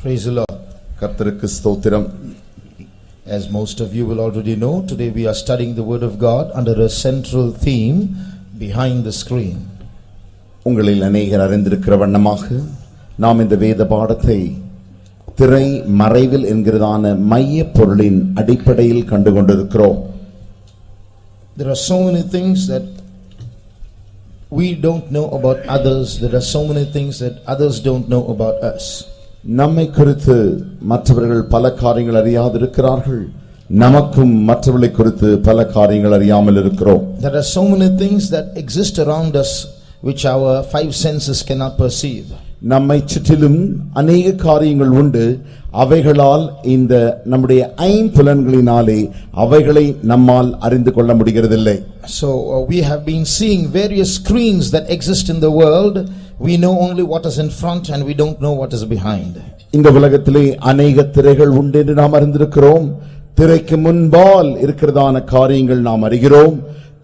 Praise the Lord. கர்த்தருக்கு ஸ்தோத்திரம். As most of you will already know, today we are studying the Word of God under a central theme, behind the screen. உங்களில் அநேகர் அறிந்திருக்கிற வண்ணமாக நாம் இந்த வேத பாடத்தை திரை மறைவில் என்கிறதான மைய பொருளின் அடிப்படையில் கண்டு கொண்டிருக்கிறோம். There are so many things that we don't know about others. There are so many things that others don't know about us. நம்மை குறித்து மற்றவர்கள் பல காரியங்கள் அறியாதிருக்கிறார்கள். நமக்கும் மற்றவர்களை குறித்து பல காரியங்கள் அறியாமல் இருக்கிறோம். There are so many things that exist around us which our five senses cannot perceive. நம்மை சுற்றிலும் அநேக காரியங்கள் உண்டு. அவைகளால் இந்த நம்முடைய ஐம்புலன்களினாலே அவைகளை நம்மால் அறிந்து கொள்ள முடிகிறதில்லை. So we have been seeing various screens that exist in the world. We know only what is in front and we don't know what is behind. இந்த உலகத்திலே அநேக திரைகள் உண்டு என்று நாம் அறிந்திருக்கிறோம். திரைக்கு முன்பால் இருக்கிறதான காரியங்கள் நாம் அறிகிறோம்.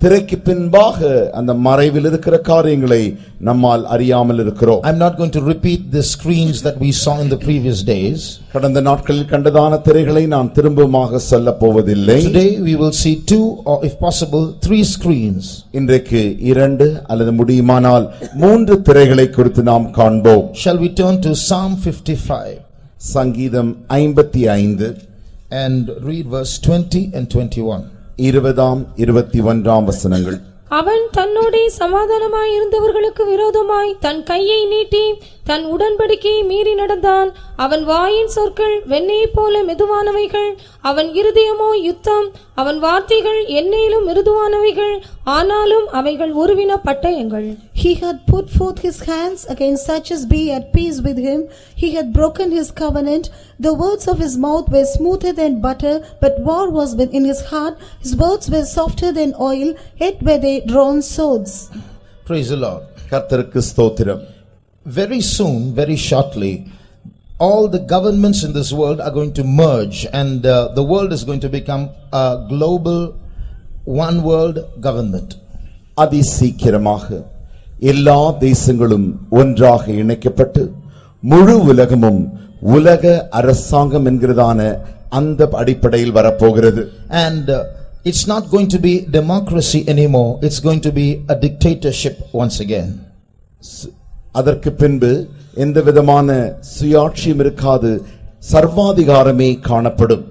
திரைக்கு பின்பாக அந்த மறைவில் இருக்கிற காரியங்களை நம்மால் அறியாமல் இருக்கிறோம். I'm not going to repeat the screens that we saw in the previous days. கடந்த நாட்களில் கண்டதான திரைகளை நான் திரும்பமாக சொல்ல போவதில்லை. Today we will see two or if possible three screens. இன்றைக்கு 2 அல்லது முடியுமானால் 3 திரைகளை குறித்து நாம் காண்போம். Shall we turn to Psalm 55? சங்கீதம் 55 and read verse 20 and 21. 20 21 வசனங்கள். அவன் தன்னோடே சமாதானமாய் இருந்தவர்களுக்கு விரோதமாய் தன் கையை நீட்டி தன் உடன்படிக்கையை மீறி நடந்தான். அவன் வாயின் சொற்கள் வெண்ணெய் போல மெதுவானவைகள், அவன் இருதயமோ யுத்தம். அவன் வார்த்தைகள் எண்ணெயிலும் மிருதுவானவைகள், ஆனாலும் அவைகள் உருவின பட்டயங்கள். He had put forth his hands against such as be at peace with him. He had broken his covenant. The words of his mouth were smoother than butter, but war was within his heart. His words were softer than oil, yet were they drawn swords. Praise the Lord. கர்த்தருக்கு ஸ்தோத்திரம். Very soon, very shortly, all the governments in this world are going to merge and the world is going to become a global one world government. அதி சீக்கிரமாக எல்லா தேசங்களும் ஒன்றாக இணைக்கப்பட்டு முழு உலகமும் உலக அரசாங்கம் என்கிறதான அந்த அடிப்படையில் வரப்போகிறது. And it's not going to be democracy anymore. It's going to be a dictatorship once again. அதற்கு பின்பு எந்த விதமான சுயாட்சியும் இருக்காது, சர்வாதிகாரமே காணப்படும்.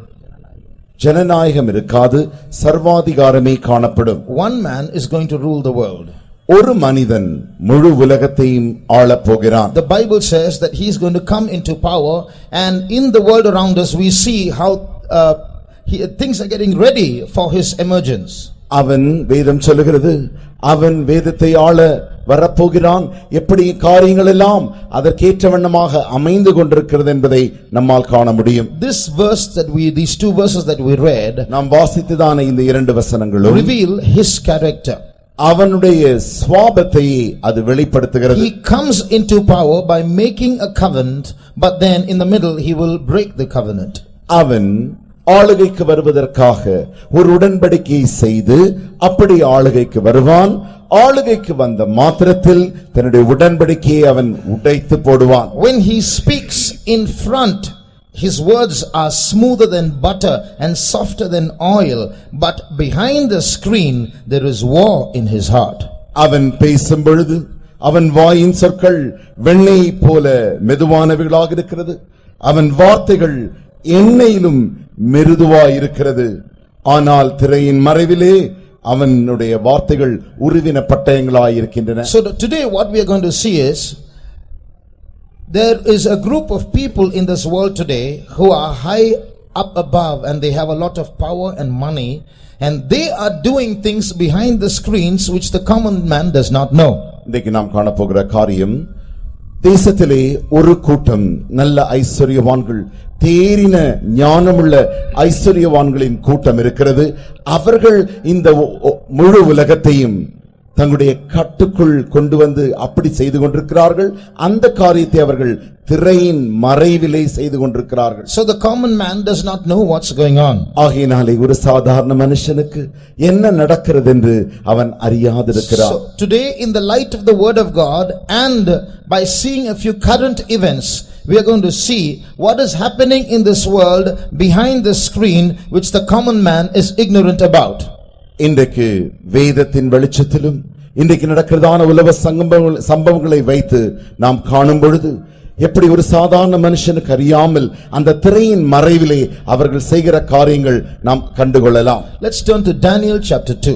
ஜனநாயகம் இருக்காது, சர்வாதிகாரமே காணப்படும். One man is going to rule the world. ஒரு மனிதன் முழு உலகத்தையும் ஆளப் போகிறான். The Bible says that he is going to come into power, and in the world around us we see how things are getting ready for his emergence. அவன் வேதம் சொல்லுகிறது, அவன் வேதத்தை ஆள வரப்போகிறான். எப்படி காரியங்கள் எல்லாம் அதற்கேற்ற வண்ணமாக அமைந்து கொண்டிருக்கிறது என்பதை நம்மால் காண முடியும். These two verses that we read, நாம் வாசித்ததான இந்த 2 வசனங்களும் reveal his character. அவனுடைய சுவாபத்தை அது வெளிப்படுத்துகிறது. He comes into power by making a covenant, but then in the middle he will break the covenant. அவன் ஆளுகைக்கு வருவதற்காக ஒரு உடன்படிக்கையை செய்து அப்படி ஆளுகைக்கு வருவான். ஆளுகைக்கு வந்த மாத்திரத்தில் தன்னுடைய உடன்படிக்கையை அவன் உடைத்து போடுவான். When he speaks in front, his words are smoother than butter and softer than oil, but behind the screen there is war in his heart. அவன் பேசும் பொழுது அவன் வாயின் சொற்கள் வெண்ணெய் போல மெதுவானவைகளாக இருக்கிறது, அவன் வார்த்தைகள் எண்ணெயிலும் மிருதுவாய் இருக்கிறது. ஆனால் திரையின் மறைவிலே அவனுடைய வார்த்தைகள் உருவின பட்டயங்களாய் இருக்கின்றன. So today what we are going to see is, there is a group of people in this world today who are high up above and they have a lot of power and money, and they are doing things behind the screens which the common man does not know. இன்றைக்கு நாம் காணப்போகிற காரியம், தேசத்திலே ஒரு கூட்டம் நல்ல ஐஸ்வர்யவான்கள், தேறின ஞானமுள்ள ஐஸ்வர்யவான்களின் கூட்டம் இருக்கிறது. அவர்கள் இந்த முழு உலகத்தையும் தங்களுடைய கட்டுக்குள் கொண்டு வந்து அப்படி செய்து கொண்டிருக்கிறார்கள். அந்த காரியத்தை அவர்கள் திரையின் மறைவிலே செய்து கொண்டிருக்கிறார்கள். So the common man does not know what's going on. ஆகையினாலே ஒரு சாதாரண மனுஷனுக்கு என்ன நடக்கிறது என்று அவன் அறியாதிருக்கிறான். So today, in the light of the word of God and by seeing a few current events, we are going to see what is happening in this world behind the screen which the common man is ignorant about. இன்றைக்கு வேதத்தின் வெளிச்சத்திலும் இன்றைக்கு நடக்கிறதான உலக சம்பவங்களை வைத்து நாம் காணும் பொழுது எப்படி ஒரு சாதாரண மனுஷனுக்கு அறியாமல் அந்த திரையின் மறைவிலே அவர்கள் செய்கிற காரியங்கள் நாம் கண்டுகொள்ளலாம். Let's turn to Daniel chapter 2.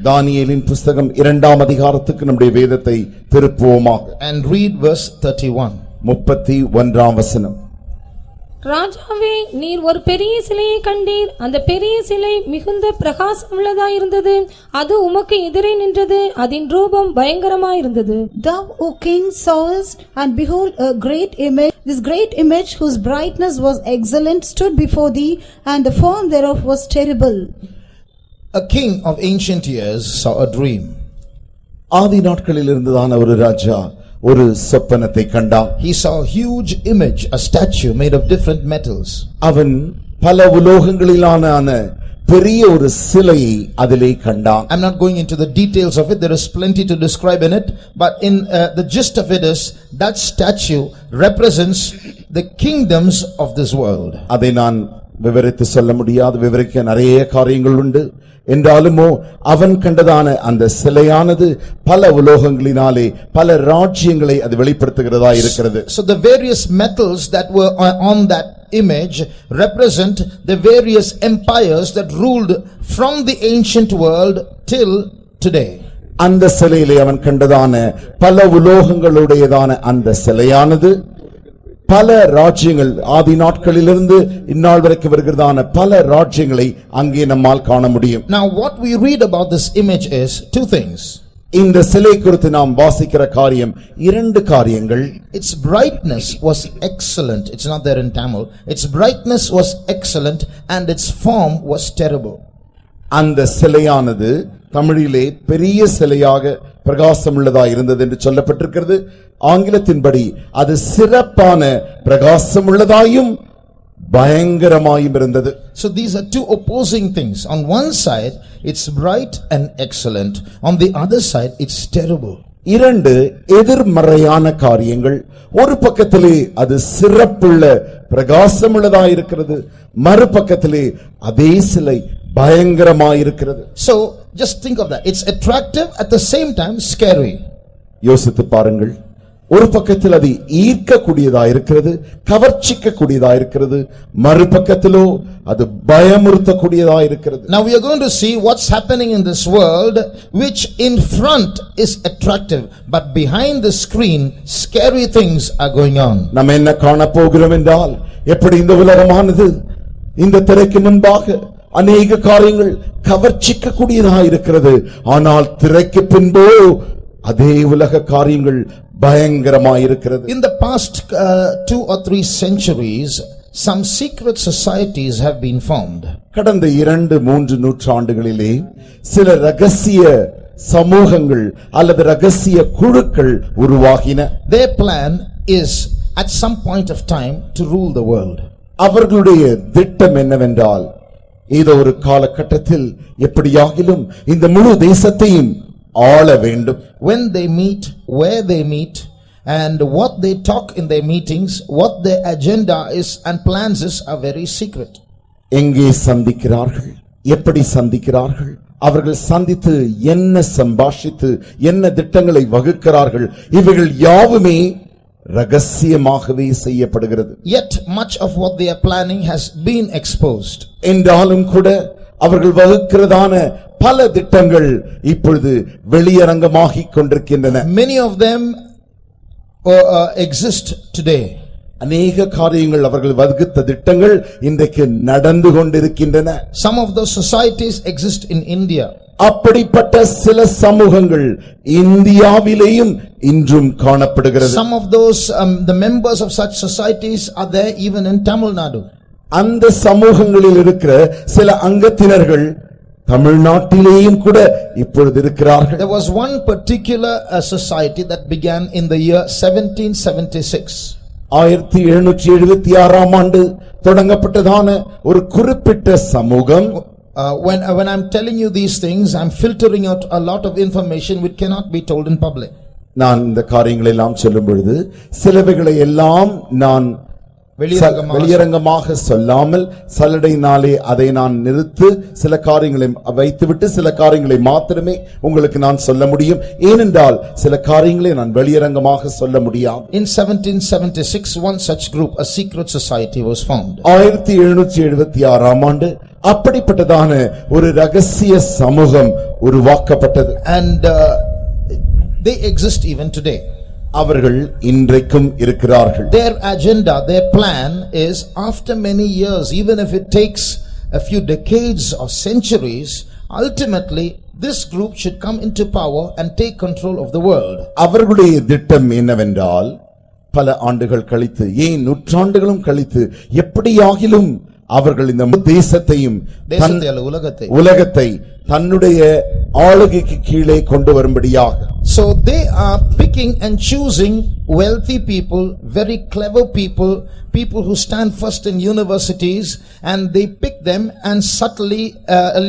தானியேலின் புஸ்தகம் 2ஆம் அதிகாரத்துக்கு நம்முடைய வேதத்தை திருப்புவோமாக. And read verse 31. 31ஆம் வசனம். ராஜாவே, நீர் ஒரு பெரிய சிலையை கண்டீர். அந்த பெரிய சிலை மிகுந்த பிரகாசம் உள்ளதாயிருந்தது. அது உமக்கு எதிரே நின்றது. அதன் ரூபம் பயங்கரமாயிருந்தது. Thou, O king, sawest, and behold, a great image. This great image, whose brightness was excellent, stood before thee, and the form thereof was terrible. A king of ancient years saw a dream. ஆதி நாட்களில் இருந்ததான ஒரு ராஜா ஒரு சொப்பனத்தை கண்டான். He saw a huge image, a statue made of different metals. அவன் பல உலோகங்களிலான பெரிய ஒரு சிலையை அதிலே கண்டான். I'm not going into the details of it. There is plenty to describe in it, but in the gist of it is that statue represents the kingdoms of this world. அதை நான் விவரித்து சொல்ல முடியாது, விவரிக்க நிறைய காரியங்கள் உண்டு. என்றாலுமோ அவன் கண்டதான அந்த சிலையானது பல உலோகங்களினாலே பல ராஜ்யங்களை அது வெளிப்படுத்துகிறதா இருக்கிறது. So the various metals that were on that image represent the various empires that ruled from the ancient world till today. அந்த சிலையிலே அவன் கண்டதான பல உலோகங்களுடையதான அந்த சிலையானது பல ராஜ்யங்கள் ஆதி நாட்களிலிருந்து இந்நாள் வரைக்கும் வருகிறதான பல ராஜ்யங்களை அங்கே நம்மால் காண முடியும். Now what we read about this image is two things. இந்த சிலை குறித்து நாம் வாசிக்கிற காரியம் இரண்டு காரியங்கள். Its brightness was excellent. It's not there in Tamil. Its brightness was excellent and its form was terrible. அந்த சிலையானது தமிழிலே பெரிய சிலையாக பிரகாசமுள்ளதா இருந்தது என்று சொல்லப்பட்டிருக்கிறது. ஆங்கிலத்தின்படி அது சிறப்பான பிரகாசமுள்ளதாயும் பயங்கரமாயும் இருந்தது. So these are two opposing things. On one side it's bright and excellent, on the other side it's terrible. இரண்டு எதிர்மறையான காரியங்கள். ஒரு பக்கத்திலே அது சிறப்புள்ள பிரகாசமுள்ளதாயிருக்கிறது, மறுபக்கத்திலே அதே சிலை பயங்கரமாயிருக்கிறது. So just think of that. It's attractive at the same time scary. யோசித்து பாருங்கள். ஒரு பக்கத்தில் அது ஈர்க்கக்கூடியதா இருக்கிறது, கவர்ச்சிக்க கூடியதா இருக்கிறது, மறுபக்கத்திலோ அது பயமுறுத்தக்கூடியதா இருக்கிறது. Now we are going to see what's happening in this world, which in front is attractive, but behind the screen scary things are going on. நம்ம என்ன காண போகிறோம் என்றால், எப்படி இந்த உலகமானது இந்த திரைக்கு முன்பாக அநேக காரியங்கள் கவர்ச்சிக்க கூடியதா இருக்கிறது, ஆனால் திரைக்கு பின்போ அதே உலக காரியங்கள் பயங்கரமாயிருக்கிறது. In the past 2 or 3 centuries, some secret societies have been formed. கடந்த 2-3 நூற்றாண்டுகளிலே சில ரகசிய சமூகங்கள் அல்லது ரகசிய குழுக்கள் உருவாகின. Their plan is at some point of time to rule the world. அவர்களுடைய திட்டம் என்னவென்றால், ஏதோ ஒரு காலகட்டத்தில் எப்படியாகிலும் இந்த முழு தேசத்தையும் ஆள வேண்டும். When they meet, where they meet, and what they talk in their meetings, what their agenda is and plans is are very secret. எங்கே சந்திக்கிறார்கள், எப்படி சந்திக்கிறார்கள், அவர்கள் சந்தித்து என்ன சம்பாஷித்து என்ன திட்டங்களை வகுக்கிறார்கள், இவைகள் யாவுமே ரகசியமாகவே செய்யப்படுகிறது. Yet much of what they are planning has been exposed. என்றாலும் கூட அவர்கள் வகுக்கிறதான பல திட்டங்கள் இப்பொழுது வெளியரங்கமாகிக் கொண்டிருக்கின்றன. Many of them exist today. அநேக காரியங்கள் அவர்கள் வகுத்த திட்டங்கள் இன்றைக்கு நடந்து கொண்டிருக்கின்றன. Some of those societies exist in India. அப்படிப்பட்ட சில சமூகங்கள் இந்தியாவிலேயும் இன்றும் காணப்படுகிறது. Some of those the members of such societies are there even in Tamil Nadu. அந்த சமூகங்களில் இருக்கிற சில அங்கத்தினர்கள் தமிழ்நாட்டிலேயும் கூட இப்பொழுது இருக்கிறார்கள். There was one particular society that began in the year 1776. 1776 ஆண்டு தொடங்கப்பட்டதான ஒரு குறிப்பிட்ட சமூகம். When I'm telling you these things, I'm filtering out a lot of information which cannot be told in public. நான் இந்த காரியங்களை எல்லாம் சொல்லும் பொழுது சிலவைகளை எல்லாம் நான் வெளியரங்கமாக சொல்லாமல் சலடையினாலே அதை நான் நிறுத்து சில காரியங்களை வைத்துவிட்டு சில காரியங்களை மாத்திரமே உங்களுக்கு நான் சொல்ல முடியும். ஏனென்றால் சில காரியங்களை நான் வெளியரங்கமாக சொல்ல முடியாது. In 1776 one such group, a secret society, was found. 1776 ஆண்டு அப்படிப்பட்டதான ஒரு ரகசிய சமூகம் உருவாக்கப்பட்டது. And they exist even today. அவர்கள் இன்றைக்கும் இருக்கிறார்கள். Their agenda, their plan is, after many years, even if it takes a few decades or centuries, ultimately this group should come into power and take control of the world. அவர்களுடைய திட்டம் என்னவென்றால், பல ஆண்டுகள் கழித்து, ஏன் நூற்றாண்டுகளும் கழித்து, எப்படியாகிலும் அவர்கள் இந்த தேசத்தையும் உலகத்தை தன்னுடைய ஆளுகைக்கு கீழே கொண்டு வரும்படியாக. So they are picking and choosing wealthy people, very clever people, people who stand first in universities, and they pick them and subtly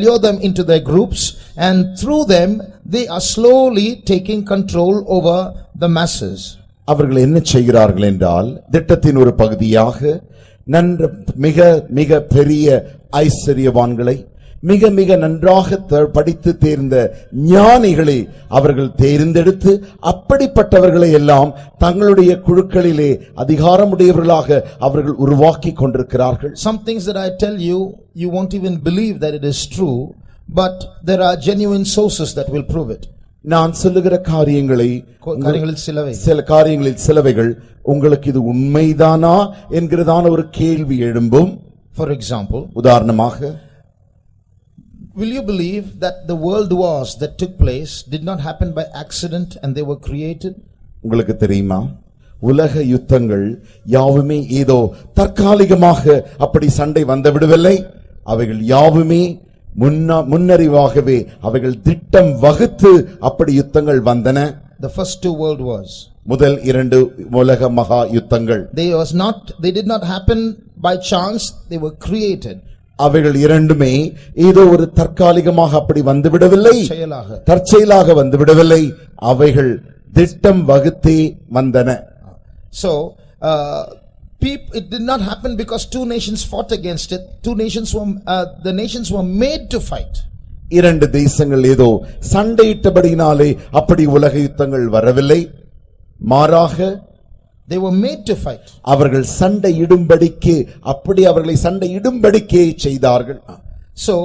lure them into their groups, and through them they are slowly taking control over the masses. அவர்கள் என்ன செய்கிறார்கள் என்றால், திட்டத்தின் ஒரு பகுதியாக மிக மிக பெரிய ஐஸ்வர்யவான்களை, மிக மிக நன்றாக படித்து தேர்ந்த ஞானிகளை அவர்கள் தேர்ந்தெடுத்து அப்படிப்பட்டவர்களை எல்லாம் தங்களுடைய குழுக்களிலே அதிகாரமுடையவர்களாக அவர்கள் உருவாக்கி கொண்டிருக்கிறார்கள். Some things that I tell you, you won't even believe that it is true, but there are genuine sources that will prove it. நான் சொல்லுகிற சில காரியங்களில் சிலவைகள் உங்களுக்கு இது உண்மைதானா என்கிறதான ஒரு கேள்வி எழும்பும். For example, உதாரணமாக, will you believe that the world wars that took place did not happen by accident and they were created? உங்களுக்கு தெரியுமா, உலக யுத்தங்கள் யாவுமே ஏதோ தற்காலிகமாக அப்படி சண்டை வந்துவிடவில்லை. அவைகள் யாவுமே முன்னறிவாகவே அவைகள் திட்டம் வகுத்து அப்படி யுத்தங்கள் வந்தன. The first two world wars, முதல் இரண்டு உலக மகா யுத்தங்கள், they did not happen by chance, they were created. அவைகள் இரண்டுமே ஏதோ ஒரு தற்காலிகமாக அப்படி வந்துவிடவில்லை, தற்செயலாக வந்துவிடவில்லை, அவைகள் திட்டம் வகுத்தே வந்தன. So it did not happen because two nations fought against it. The nations were made to fight. இரண்டு தேசங்கள் ஏதோ சண்டையிட்டபடினாலே அப்படி உலக யுத்தங்கள் வரவில்லை, மாறாக they were made to fight. அவர்கள் சண்டையிடும்படிக்கு அப்படி அவர்களை சண்டையிடும்படிக்கே செய்தார்கள். So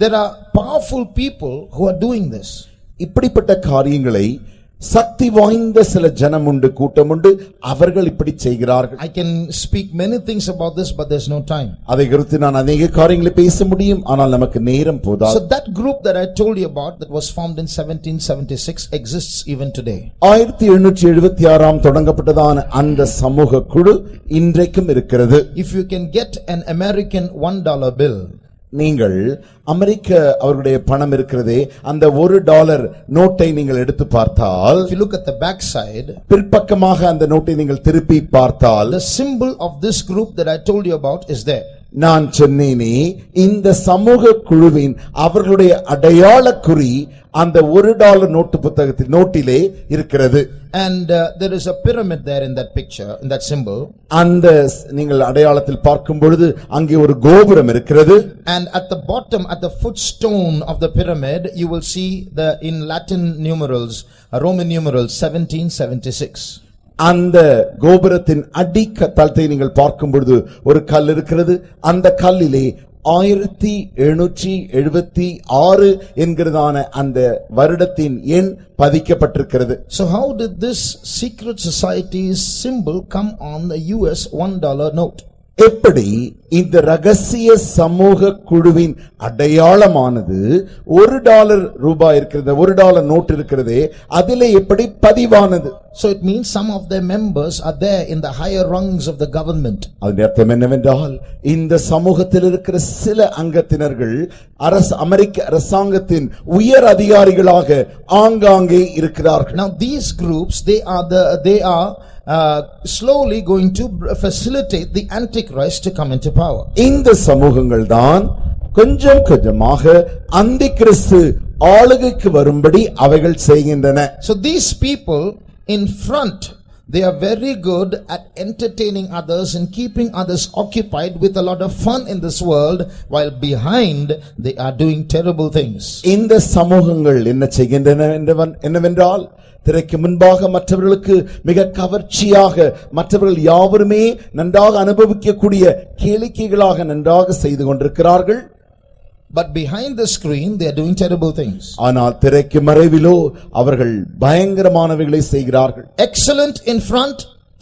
there are powerful people who are doing this. இப்படிப்பட்ட காரியங்களை சக்தி வாய்ந்த சில ஜனம் உண்டு, கூட்டம் உண்டு, அவர்கள் இப்படி செய்கிறார்கள். I can speak many things about this, but there's no time. அதை குறித்து நான் अनेक காரியங்களை பேச முடியும், ஆனால் நமக்கு நேரம் போதாது. So that group that I told you about that was formed in 1776 exists even today. 1776 தொடங்கப்பட்டதான அந்த சமூக குழு இன்றைக்கும் இருக்கிறது. If you can get an American $1 bill, நீங்கள் அமெரிக்க அவருடைய பணம் இருக்கிறதே, அந்த $1 நோட்டை நீங்கள் எடுத்து பார்த்தால், if you look at the back side, பிற்பக்கமாக அந்த நோட்டை நீங்கள் திருப்பி பார்த்தால், the symbol of this group that I told you about is there. நான் சொன்னேனே, இந்த சமூக குழுவின் அவர்களுடைய அடையாள குறி அந்த $1 நோட்டு புத்தகத்தில் நோட்டிலே இருக்கிறது. And there is a pyramid there in that picture, in that symbol. அந்த நீங்கள் அடையாளத்தில் பார்க்கும் பொழுது அங்கே ஒரு கோபுரம் இருக்கிறது. And at the bottom, at the footstone of the pyramid, you will see in Latin numerals, Roman numerals 1776. அந்த கோபுரத்தின் அடித்தளத்தை நீங்கள் பார்க்கும் பொழுது ஒரு கல் இருக்கிறது. அந்த கல்லிலே 1776 என்கிறதான அந்த வருடத்தின் எண் பதிக்கப்பட்டிருக்கிறது. So how did this secret society's symbol come on the US $1 note? எப்படி இந்த ரகசிய சமூக குழுவின் அடையாளமானது $1 ரூபாய் இருக்கிறது, $1 நோட் இருக்கிறதே, அதிலே எப்படி பதிவானது? So it means some of their members are there in the higher rungs of the government. அதன் அர்த்தம் என்னவென்றால் இந்த சமூகத்தில் இருக்கிற சில அங்கத்தினர்கள் அமெரிக்க அரசாங்கத்தின் உயர் அதிகாரிகளாக ஆங்காங்கே இருக்கிறார்கள். Now these groups, they are slowly going to facilitate the Antichrist to come into power. இந்த சமூகங்கள் தான் கொஞ்சம் கொஞ்சமாக அந்திகிறிஸ்து ஆளுகைக்கு வரும்படி அவைகள் செய்கின்றன. So these people in front, they are very good at entertaining others and keeping others occupied with a lot of fun in this world, while behind they are doing terrible things. இந்த சமூகங்கள் என்ன செய்கின்றன என்னவென்றால், திரைக்கு முன்பாக மற்றவர்களுக்கு மிக கவர்ச்சியாக மற்றவர்கள் யாவருமே நன்றாக அனுபவிக்கக்கூடிய கேளிக்கைகளாக நன்றாக செய்து கொண்டிருக்கிறார்கள். But behind the screen they are doing terrible things. ஆனால் திரைக்கு மறைவிலோ அவர்கள் பயங்கரமானவைகளை செய்கிறார்கள். Excellent in front,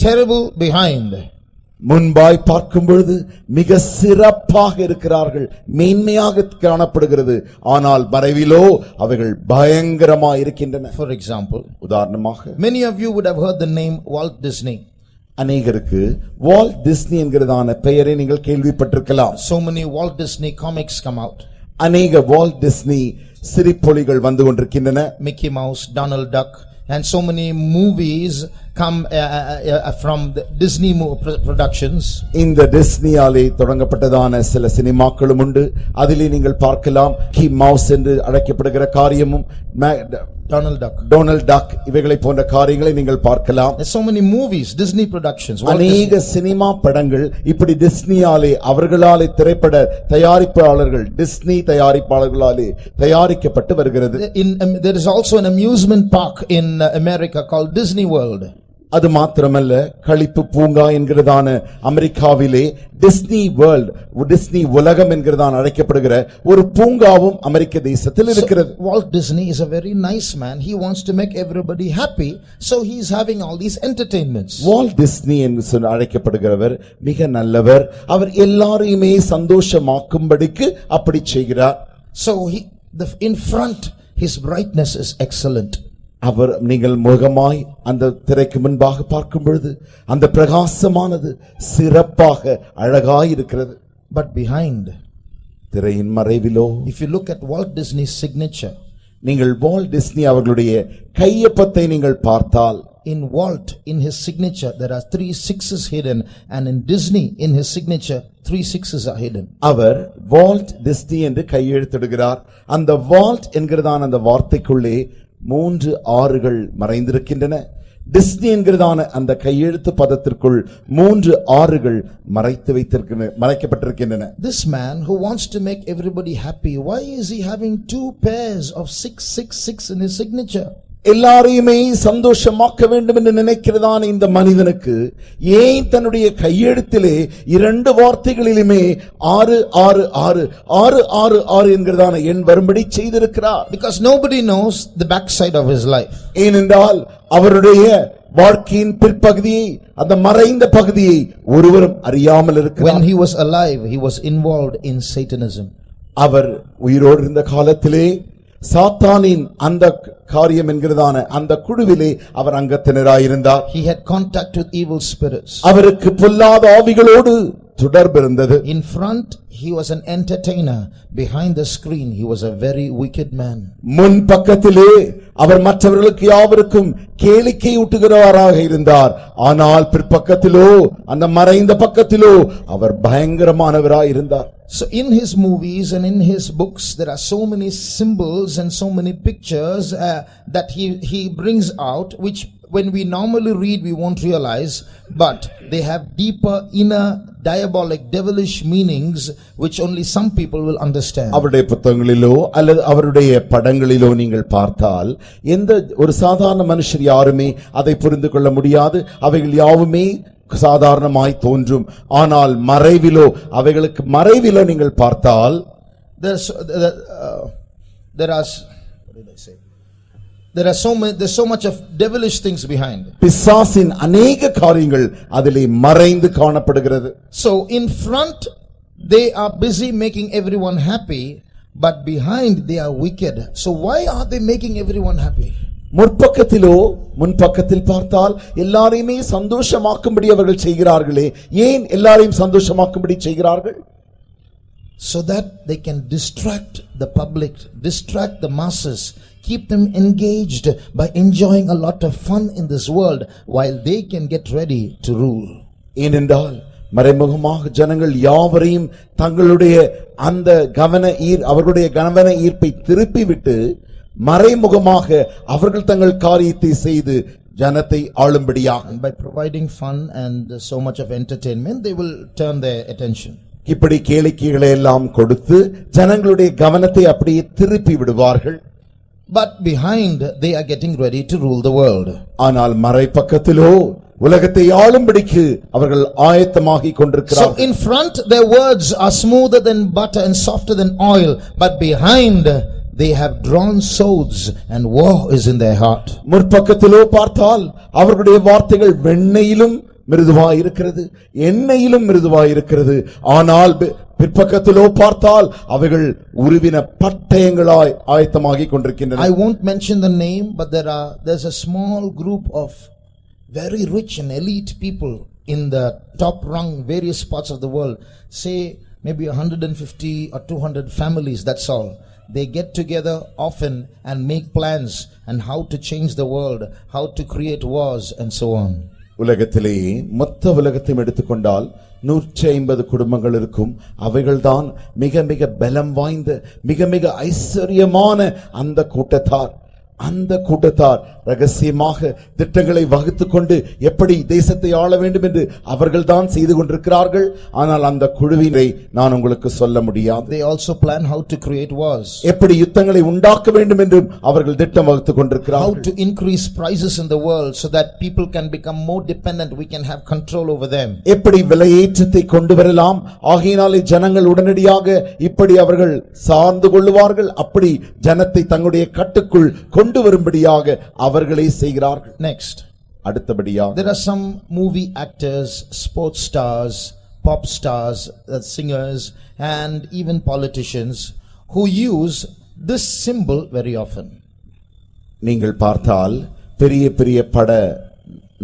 terrible behind. முன்பாய் பார்க்கும் பொழுது மிக சிறப்பாக இருக்கிறார்கள், மேன்மையாக காணப்படுகிறது. ஆனால் மறைவிலோ அவைகள் பயங்கரமாக இருக்கின்றன. For example, உதாரணமாக, many of you would have heard the name Walt Disney. அநேகருக்கு வால்ட் டிஸ்னி என்கிறதான பெயரை நீங்கள் கேள்விப்பட்டிருக்கலாம். So many Walt Disney comics come out. அநேக வால்ட் டிஸ்னி சிரிப்பொலிகள் வந்து கொண்டிருக்கின்றன. Mickey Mouse, Donald Duck, and so many movies come from the Disney productions. இந்த டிஸ்னியாலே தொடங்கப்பட்டதான சில சினிமாக்களும் உண்டு. அதிலே நீங்கள் பார்க்கலாம் கி மவுஸ் என்று அழைக்கப்படுகிற காரியமும், டொனால்ட் டக் இவைகளை போன்ற காரியங்களை நீங்கள் பார்க்கலாம். There's so many movies, Disney productions. அநேக சினிமா படங்கள் இப்படி டிஸ்னியாலே, அவர்களாலே திரைப்பட தயாரிப்பாளர்கள், டிஸ்னி தயாரிப்பாளர்களாலே தயாரிக்கப்பட்டு வருகிறது. There is also an amusement park in America called Disney World. அது மாத்திரமல்ல, களிப்பு பூங்கா என்கிறதான அமெரிக்காவிலே டிஸ்னி வேர்ல்ட், டிஸ்னி உலகம் என்கிறதான அழைக்கப்படுகிற ஒரு பூங்காவும் அமெரிக்க தேசத்தில் இருக்கிறது. Walt Disney is a very nice man. He wants to make everybody happy, so he is having all these entertainments. Walt Disney என்று அழைக்கப்படுகிறவர் மிக நல்லவர். அவர் எல்லாரையுமே சந்தோஷமாக்கும்படிக்கு அப்படி செய்கிறார். So in front, his brightness is excellent. அவர், நீங்கள் முகமாய் அந்த திரைக்கு முன்பாக பார்க்கும் பொழுது அந்த பிரகாசமானது சிறப்பாக அழகாய் இருக்கிறது. But behind, திரையின் மறைவிலோ, if you look at Walt Disney's signature, நீங்கள் வால்ட் டிஸ்னி அவர்களுடைய கையொப்பத்தை நீங்கள் பார்த்தால், in Walt, in his signature there are 3 6s hidden, and in Disney, in his signature 3 6s are hidden. அவர் வால்ட் டிஸ்னி என்று கையெழுத்திடுகிறார். அந்த Walt என்கிறதான அந்த வார்த்தைக்குள்ளே 3 ஆறுகள் மறைந்திருக்கின்றன. டிஸ்னி என்கிறதான அந்த கையெழுத்து பதத்திற்குள் 3 ஆறுகள் மறைக்கப்பட்டிருக்கின்றன. This man who wants to make everybody happy, why is he having 2 pairs of 666 in his signature? எல்லாரையுமே சந்தோஷமாக்க வேண்டும் என்று நினைக்கிறதான இந்த மனிதனுக்கு ஏன் தன்னுடைய கையெழுத்திலே 2 வார்த்தைகளிலுமே 666 என்கிறதான எண் வரும்படி செய்திருக்கிறார்? Because nobody knows the backside of his life. ஏனென்றால் அவருடைய வாழ்க்கையின் பிற்பகுதியை, அந்த மறைந்த பகுதியை ஒருவரும் அறியாமல் இருக்கிறார். When he was alive, he was involved in Satanism. அவர் உயிரோடு இருந்த காலத்திலே சாத்தானின் அந்த காரியம் என்கிறதான அந்த குழுவிலே அவர் அங்கத்தினராயிருந்தார். He had contact with evil spirits. அவருக்கு பொல்லாத ஆவிகளோடு தொடர்பு இருந்தது. In front he was an entertainer, behind the screen he was a very wicked man. முன் பக்கத்திலே அவர் மற்றவர்களுக்கு யாவருக்கும் கேளிக்கை ஊட்டுகிறவராக இருந்தார். ஆனால் பிற்பக்கத்திலோ, அந்த மறைந்த பக்கத்திலோ அவர் பயங்கரமானவராய் இருந்தார். So in his movies and in his books there are so many symbols and so many pictures that he brings out, which when we normally read we won't realize, but they have deeper inner diabolic devilish meanings which only some people will understand. அவருடைய புத்தகங்களிலோ அல்லது அவருடைய படங்களிலோ நீங்கள் பார்த்தால் எந்த ஒரு சாதாரண மனுஷர் யாருமே அதை புரிந்து கொள்ள முடியாது. அவைகள் யாவுமே சாதாரணமாய் தோன்றும். ஆனால் மறைவிலோ, அவைகளுக்கு மறைவிலோ நீங்கள் பார்த்தால் there are what did I say there's so much of devilish things behind. பிசாசின் அநேக காரியங்கள் அதிலே மறைந்து காணப்படுகிறது. So in front they are busy making everyone happy, but behind they are wicked. So why are they making everyone happy? முன்பக்கத்தில் பார்த்தால் எல்லாரையுமே சந்தோஷமாக்கும்படி அவர்கள் செய்கிறார்களே, ஏன் எல்லாரையும் சந்தோஷமாக்கும்படி செய்கிறார்கள்? So that they can distract the public, distract the masses, keep them engaged by enjoying a lot of fun in this world while they can get ready to rule. ஏனென்றால் மறைமுகமாக ஜனங்கள் யாவரையும் தங்களுடைய அந்த அவர்களுடைய கவன ஈர்ப்பை திருப்பிவிட்டு மறைமுகமாக அவர்கள் தங்கள் காரியத்தை செய்து ஜனத்தை ஆளும்படியாக, and by providing fun and so much of entertainment, they will turn their attention. இப்படி கேளிக்கைகளை எல்லாம் கொடுத்து ஜனங்களுடைய கவனத்தை அப்படியே திருப்பி விடுவார்கள். But behind they are getting ready to rule the world. ஆனால் மறைபக்கத்திலோ உலகத்தை ஆளும்படிக்கு அவர்கள் ஆயத்தமாகிக் கொண்டிருக்கிறார்கள். So in front their words are smoother than butter and softer than oil, but behind they have drawn swords and war is in their heart. முற்பக்கத்திலோ பார்த்தால் அவர்களுடைய வார்த்தைகள் வெண்ணெயிலும் மிருதுவாயிருக்கிறது, எண்ணெயிலும் மிருதுவாயிருக்கிறது. ஆனால் பிற்பக்கத்திலோ பார்த்தால் அவைகள் உருவின பட்டயங்களாய் ஆயத்தமாகிக் கொண்டிருக்கின்றன. I won't mention the name, but there's a small group of very rich and elite people in the top rung various parts of the world. Say maybe 150 or 200 families, that's all. They get together often and make plans and how to change the world, how to create wars and so on. உலகத்திலே மொத்த உலகத்தையும் எடுத்துக்கொண்டால் 150 குடும்பங்கள் இருக்கும். அவைகள்தான் மிக மிக பலம் வாய்ந்த மிக மிக ஐஸ்வர்யமான அந்த கூட்டத்தார் ரகசியமாக திட்டங்களை வகுத்துக் கொண்டு எப்படி தேசத்தை ஆள வேண்டும் என்று அவர்கள் தான் செய்து கொண்டிருக்கிறார்கள். ஆனால் அந்த குழுவினை நான் உங்களுக்கு சொல்ல முடியாது. They also plan how to create wars, எப்படி யுத்தங்களை உண்டாக்க வேண்டும் என்று அவர்கள் திட்டம் வகுத்துக் கொண்டிருக்கிறார்கள். how to increase prices in the world so that people can become more dependent, we can have control over them. எப்படி விலையேற்றத்தை கொண்டு வரலாம், ஆகையினாலே ஜனங்கள் உடனடியாக இப்படி அவர்கள் சார்ந்து கொள்ளுவார்கள், அப்படி ஜனத்தை தங்களுடைய கட்டுக்குள் கொண்டு வரும்படியாக அவர்களே செய்கிறார்கள். Next, அடுத்தபடியாக there are some movie actors, sports stars, pop stars, singers and even politicians who use this symbol very often. நீங்கள் பார்த்தால் பெரிய பெரிய பட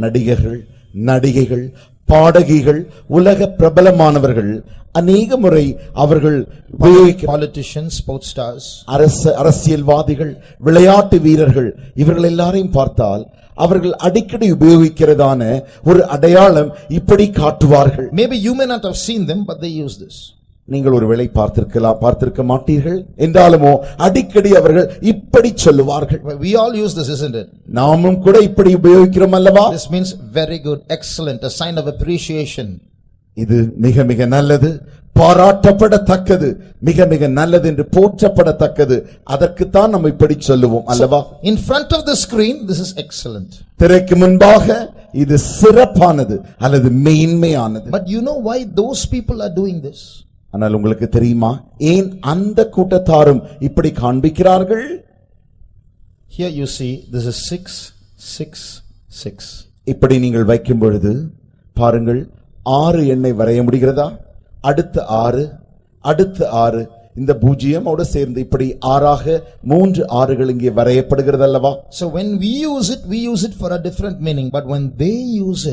நடிகர்கள், நடிகைகள், பாடகிகள், உலக பிரபலமானவர்கள் அநேக முறை அவர்கள் politicians, sports stars, அரசியல்வாதிகள், விளையாட்டு வீரர்கள், இவர்கள் எல்லாரையும் பார்த்தால் அவர்கள் அடிக்கடி உபயோகிக்கிறதான ஒரு அடையாளம் இப்படி காட்டுவார்கள். Maybe you may not have seen them, but they use this. நீங்கள் ஒருவேளை பார்த்திருக்க மாட்டீர்கள், என்றாலுமோ அடிக்கடி அவர்கள் இப்படி சொல்லுவார்கள். We all use this, isn't it? நாமும் கூட இப்படி உபயோகிக்கிறோம் அல்லவா? This means very good, excellent, a sign of appreciation. இது மிக மிக நல்லது, பாராட்டப்படத்தக்கது, மிக மிக நல்லது என்று போற்றப்படத்தக்கது. அதற்குத்தான் நம்ம இப்படி சொல்லுவோம் அல்லவா? In front of the screen this is excellent. திரைக்கு முன்பாக இது சிறப்பானது அல்லது மேன்மையானது. But you know why those people are doing this? ஆனால் உங்களுக்கு தெரியுமா ஏன் அந்த கூட்டத்தாரும் இப்படி காண்பிக்கிறார்கள்? Here you see this is 6 6 6. இப்படி நீங்கள் வைக்கும் பொழுது பாருங்கள், 6 எண்ணை வரைய முடிகிறதா? அடுத்த 6, அடுத்த 6, இந்த பூஜ்ஜியமோடு சேர்ந்து இப்படி 6ஆக 3 6கள் இங்கே வரையப்படுகிறது அல்லவா? So when we use it for a different meaning, but when they use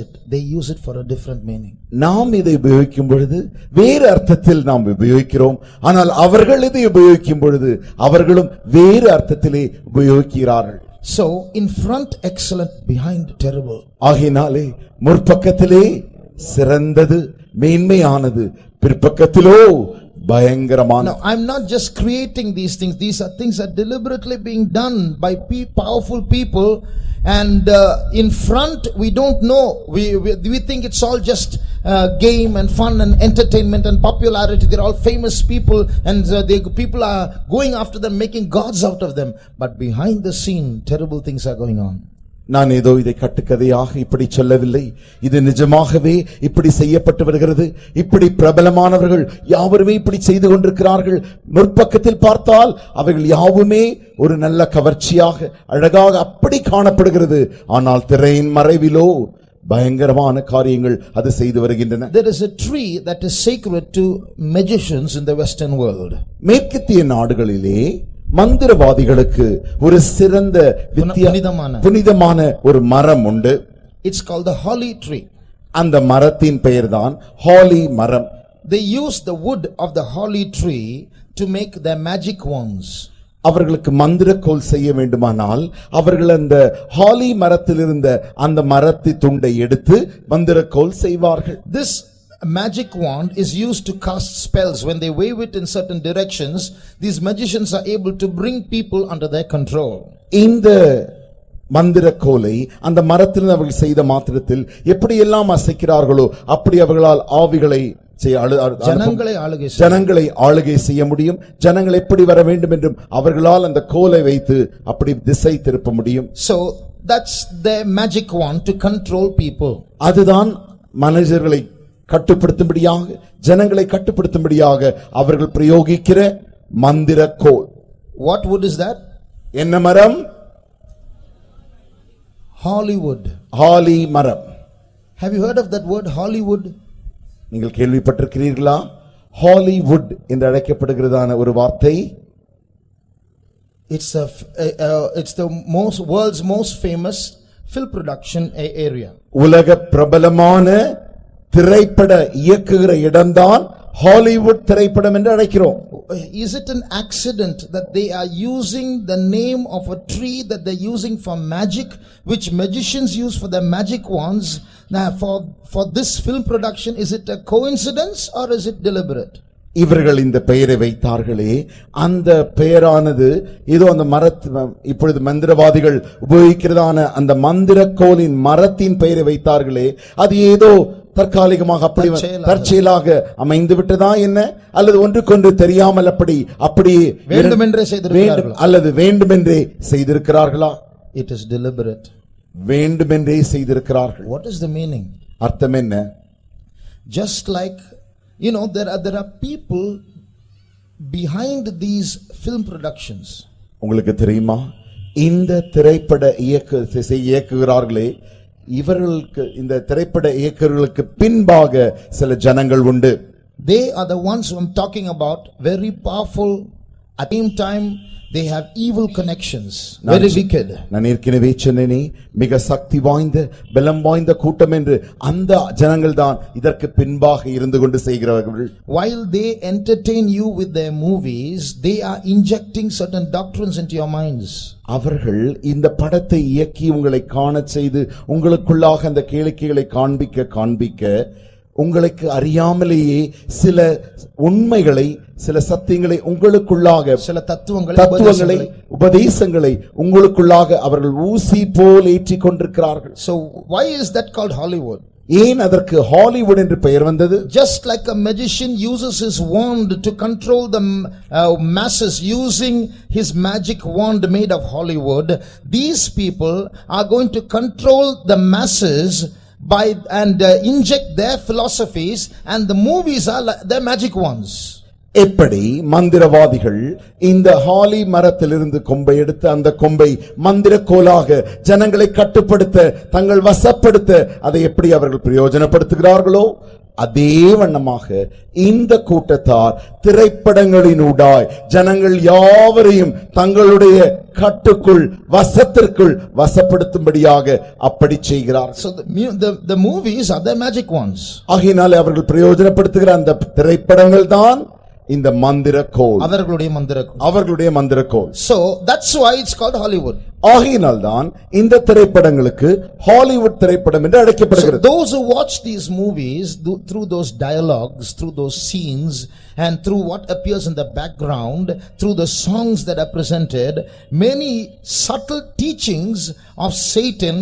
it for a different meaning. நாம் இதை உபயோகிக்கும் பொழுது வேறு அர்த்தத்தில் நாம் உபயோகிக்கிறோம், ஆனால் அவர்கள் இதை உபயோகிக்கும் பொழுது அவர்களும் வேறு அர்த்தத்திலே உபயோகிக்கிறார்கள். So in front excellent, behind terrible. ஆகையினாலே முற்பக்கத்திலே சிறந்தது மேன்மையானது, பிற்பக்கத்திலோ பயங்கரமான. Now I'm not just creating these things, these are things that deliberately being done by powerful people, and in front we don't know, we think it's all just game and fun and entertainment and popularity. They're all famous people and people are going after them, making gods out of them, but behind the scene terrible things are going on. நான் ஏதோ இதை கட்டுக்கதையாக இப்படி சொல்லவில்லை. இது நிஜமாகவே இப்படி செய்யப்பட்டு வருகிறது. இப்படி பிரபலமானவர்கள் யாவருமே இப்படி செய்து கொண்டிருக்கிறார்கள். முற்பக்கத்தில் பார்த்தால் அவைகள் யாவுமே ஒரு நல்ல கவர்ச்சியாக அழகாக அப்படி காணப்படுகிறது. ஆனால் திரையின் மறைவிலோ பயங்கரமான காரியங்கள் அது செய்து வருகின்றன. There is a tree that is sacred to magicians in the Western world. மேற்கத்திய நாடுகளிலே மந்திரவாதிகளுக்கு ஒரு சிறந்த புனிதமான ஒரு மரம் உண்டு. It's called the holly tree. அந்த மரத்தின் பெயர்தான் ஹாலி மரம். They use the wood of the holly tree to make their magic wands. அவர்களுக்கு மந்திரக்கோல் செய்ய வேண்டுமானால் அவர்கள் அந்த ஹாலி மரத்தில் இருந்த அந்த மரத்தை துண்டை எடுத்து மந்திரக்கோல் செய்வார்கள். This magic wand is used to cast spells. When they wave it in certain directions, these magicians are able to bring people under their control. இந்த மந்திரக்கோலை அந்த மரத்தில் அவர்கள் செய்த மாத்திரத்தில் எப்படி எல்லாம் அசைக்கிறார்களோ அப்படி அவர்களால் ஆவிகளை ஜனங்களை ஆளுகை செய்ய முடியும். ஜனங்கள் எப்படி வர வேண்டும் என்றும் அவர்களால் அந்த கோலை வைத்து அப்படி திசை திருப்ப முடியும். So that's their magic wand to control people. அதுதான் மனிதர்களை கட்டுப்படுத்தும்படியாக ஜனங்களை கட்டுப்படுத்தும்படியாக அவர்கள் பிரயோகிக்கிற மந்திரக்கோல். What wood is that? என்ன மரம்? Hollywood. ஹாலி மரம். Have you heard of that word Hollywood? நீங்கள் கேள்விப்பட்டிருக்கிறீர்களா? ஹாலிவுட் என்று அழைக்கப்படுகிறதான ஒரு வார்த்தை. It's the world's most famous film production area. உலக பிரபலமான திரைப்பட இயக்குகிற இடம்தான் ஹாலிவுட் திரைப்படம் என்று அழைக்கிறோம். Is it an accident that they are using the name of a tree that they're using for magic, which magicians use for their magic wands? Now for this film production, is it a coincidence or is it deliberate? இவர்கள் இந்த பெயரை வைத்தார்களே, அந்த பெயரானது ஏதோ அந்த இப்பொழுது மந்திரவாதிகள் உபயோகிக்கிறதான அந்த மந்திரக்கோலின் மரத்தின் பெயரை வைத்தார்களே, அது ஏதோ தற்காலிகமாக அப்படி தற்செயலாக அமைந்து விட்டதா என்ன, அல்லது ஒன்றுக்கொன்று தெரியாமல் அப்படி வேண்டுமென்றே செய்திருக்கிறார்களா, அல்லது வேண்டுமென்றே செய்திருக்கிறார்களா? It is deliberate. வேண்டுமென்றே செய்திருக்கிறார்கள். What is the meaning? அர்த்தம் என்ன? Just like there are people behind these film productions. உங்களுக்கு தெரியுமா, இந்த திரைப்பட இயக்குகிறார்களே, இவர்களுக்கு இந்த திரைப்பட இயக்குகளுக்கு பின்பாக சில ஜனங்கள் உண்டு. They are the ones who I'm talking about, very powerful, at the same time they have evil connections, very wicked. நான் ஏற்கனவே சொன்னேனே, மிக சக்தி வாய்ந்த பலம் வாய்ந்த கூட்டம் என்று அந்த ஜனங்கள் தான் இதற்கு பின்பாக இருந்து கொண்டு செய்கிறார்கள். While they entertain you with their movies, they are injecting certain doctrines into your minds. அவர்கள் இந்த படத்தை இயக்கி உங்களை காண செய்து உங்களுக்குள்ளாக அந்த கேளிக்கைகளை காண்பிக்க உங்களுக்கு அறியாமலேயே சில உண்மைகளை, சில சத்தியங்களை உங்களுக்குள்ளாக, சில தத்துவங்களை உபதேசங்களை உங்களுக்குள்ளாக அவர்கள் ஊசி போல் ஏற்றிக் கொண்டிருக்கிறார்கள். So why is that called Hollywood? ஏன் அதற்கு ஹாலிவுட் என்று பெயர் வந்தது? Just like a magician uses his wand to control the masses using his magic wand made of Hollywood, these people are going to control the masses and inject their philosophies, and the movies are their magic ones. எப்படி மந்திரவாதிகள் இந்த ஹாலி மரத்திலிருந்து கொம்பை எடுத்து அந்த கொம்பை மந்திரக்கோலாக ஜனங்களை கட்டுப்படுத்த, தங்கள் வசப்படுத்த அதை எப்படி அவர்கள் பிரயோஜனப்படுத்துகிறார்களோ, அதே வண்ணமாக இந்த கூட்டத்தார் திரைப்படங்களினூடாய் ஜனங்கள் யாவரையும் தங்களுடைய கட்டுக்குள், வசத்திற்குள் வசப்படுத்தும்படியாக அப்படி செய்கிறார். So the movies are their magic ones. ஆகையினாலே அவர்கள் பிரயோஜனப்படுத்துகிற அந்த திரைப்படங்கள் தான் இந்த மந்திரக்கோல், அவர்களுடைய மந்திரக்கோல். So that's why it's called Hollywood. ஆகையினால் தான் இந்த திரைப்படங்களுக்கு ஹாலிவுட் திரைப்படம் என்று அழைக்கப்படுகிறது. So those who watch these movies through those dialogues, through those scenes, and through what appears in the background, through the songs that are presented, many subtle teachings of Satan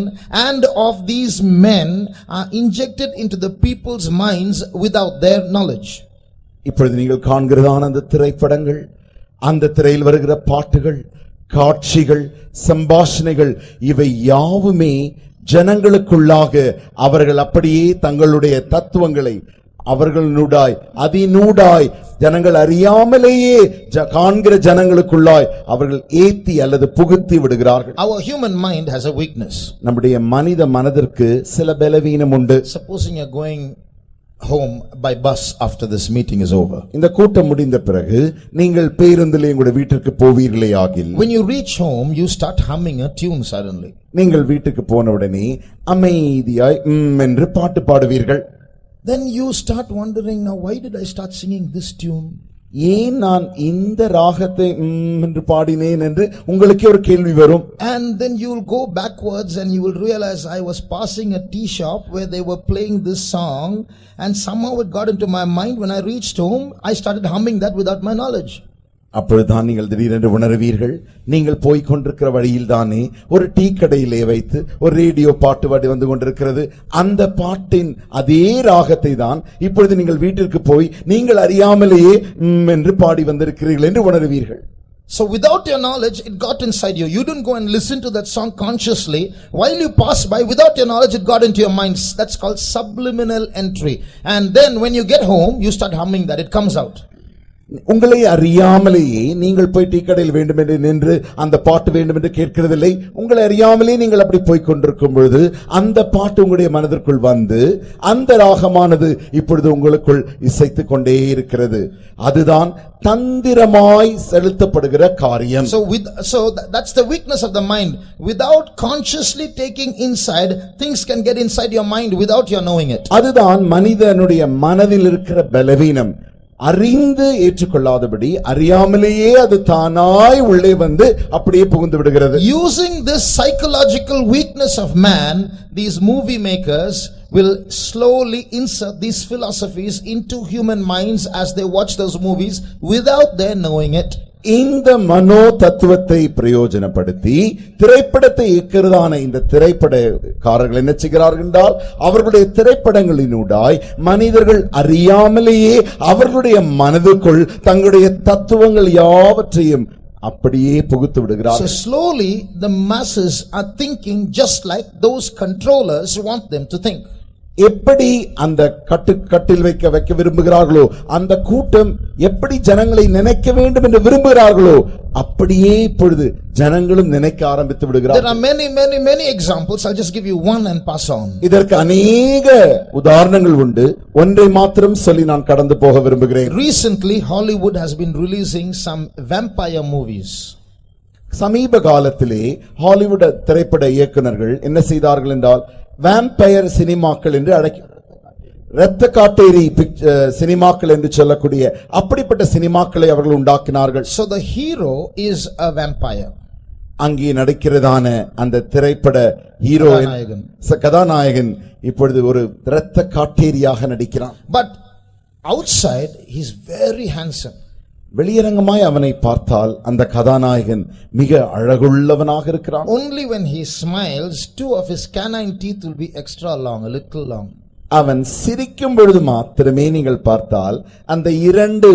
and of these men are injected into the people's minds without their knowledge. இப்பொழுது நீங்கள் காண்கிறதான அந்த திரைப்படங்கள், அந்த திரையில் வருகிற பாட்டுகள், காட்சிகள், சம்பாஷணைகள் இவை யாவுமே ஜனங்களுக்குள்ளாக அவர்கள் அப்படியே தங்களுடைய தத்துவங்களை அவர்களுடாய் அதினூடாய் ஜனங்கள் அறியாமலேயே காண்கிற ஜனங்களுக்குள்ளாய் அவர்கள் ஏத்தி அல்லது புகுத்தி விடுகிறார்கள். Our human mind has a weakness. நம்முடைய மனித மனதிற்கு சில பலவீனம் உண்டு. Supposing you're going home by bus after this meeting is over. இந்த கூட்டம் முடிந்த பிறகு நீங்கள் பேருந்திலே உங்களுடைய வீட்டிற்கு போவீர்களே ஆகில், when you reach home you start humming a tune suddenly. நீங்கள் வீட்டுக்கு போன உடனே அமைதியாய் என்று பாட்டு பாடுவீர்கள். Then you start wondering, now why did I start singing this tune? ஏன் நான் இந்த ராகத்தை என்று பாடினேன் என்று உங்களுக்கே ஒரு கேள்வி வரும். And then you will go backwards and you will realize I was passing a tea shop where they were playing this song, and somehow it got into my mind. When I reached home I started humming that without my knowledge. அப்பொழுதுதான் நீங்கள் திடீரென்று உணர்வீர்கள், நீங்கள் போய்க் கொண்டிருக்கிற வழியில் தானே ஒரு டீ கடையிலே வைத்து ஒரு ரேடியோ பாட்டு பாடி வந்து கொண்டிருக்கிறது. அந்த பாட்டின் அதே ராகத்தை தான் இப்பொழுது நீங்கள் வீட்டிற்கு போய் நீங்கள் அறியாமலேயே என்று பாடி வந்திருக்கிறீர்கள் என்று உணர்வீர்கள். So without your knowledge it got inside you. You didn't go and listen to that song consciously. While you passed by, without your knowledge it got into your mind. That's called subliminal entry. And then when you get home you start humming that, it comes out. உங்களை அறியாமலேயே நீங்கள் போய் tea கடையில் வேண்டும் என்று நின்று அந்த பாட்டு வேண்டும் என்று கேட்கிறதில்லை. உங்களை அறியாமலே நீங்கள் அப்படி போய் கொண்டிருக்கும் பொழுது அந்த பாட்டு உங்களுடைய மனதிற்குள் வந்து அந்த ராகமானது இப்பொழுது உங்களுக்குள் இசைத்துக் கொண்டே இருக்கிறது. அதுதான் தந்திரமாய் செலுத்தப்படுகிற காரியம். So that's the weakness of the mind. Without consciously taking inside, things can get inside your mind without your knowing it. அதுதான் மனிதனுடைய மனதில் இருக்கிற பலவீனம். அறிந்து ஏற்றுக்கொள்ளாதபடி அறியாமலேயே அது தானாய் உள்ளே வந்து அப்படியே புகுந்து விடுகிறது. Using this psychological weakness of man, these movie makers will slowly insert these philosophies into human minds as they watch those movies without their knowing it. இந்த மனோ தத்துவத்தை பிரயோஜனப்படுத்தி திரைப்படத்தை இயக்கிறதான இந்த திரைப்படக்காரர்கள் என்ன செய்கிறார்கள் என்றால், அவர்களுடைய திரைப்படங்களினூடாய் மனிதர்கள் அறியாமலேயே அவர்களுடைய மனதுக்குள் தங்களுடைய தத்துவங்கள் யாவற்றையும் அப்படியே புகுத்து விடுகிறார்கள். So slowly the masses are thinking just like those controllers want them to think. எப்படி அந்த கட்டில் வைக்க விரும்புகிறார்களோ, அந்த கூட்டம் எப்படி ஜனங்களை நினைக்க வேண்டும் என்று விரும்புகிறார்களோ அப்படியே இப்பொழுது ஜனங்களும் நினைக்க ஆரம்பித்து விடுகிறார்கள். There are many examples. I'll just give you one and pass on. இதற்கு अनेक உதாரணங்கள் உண்டு. ஒன்றை மாத்திரம் சொல்லி நான் கடந்து போக விரும்புகிறேன். Recently Hollywood has been releasing some vampire movies. சமீப காலத்திலே ஹாலிவுட் திரைப்பட இயக்குனர்கள் என்ன செய்தார்கள் என்றால், வேம்பயர் சினிமாக்கள் என்று இரத்த காட்டேரி சினிமாக்கள் என்று சொல்லக்கூடிய அப்படிப்பட்ட சினிமாக்களை அவர்கள் உண்டாக்கினார்கள். So the hero is a vampire. அங்கே நடிக்கிறதான அந்த திரைப்பட ஹீரோ கதாநாயகன் இப்பொழுது ஒரு இரத்த காட்டேரியாக நடிக்கிறான். But outside he is very handsome. வெளியரங்கமாய் அவனை பார்த்தால் அந்த கதாநாயகன் மிக அழகுள்ளவனாக இருக்கிறான். Only when he smiles, two of his canine teeth will be extra long, a little long. அவன் சிரிக்கும் பொழுது மாத்திரமே நீங்கள் பார்த்தால் அந்த இரண்டு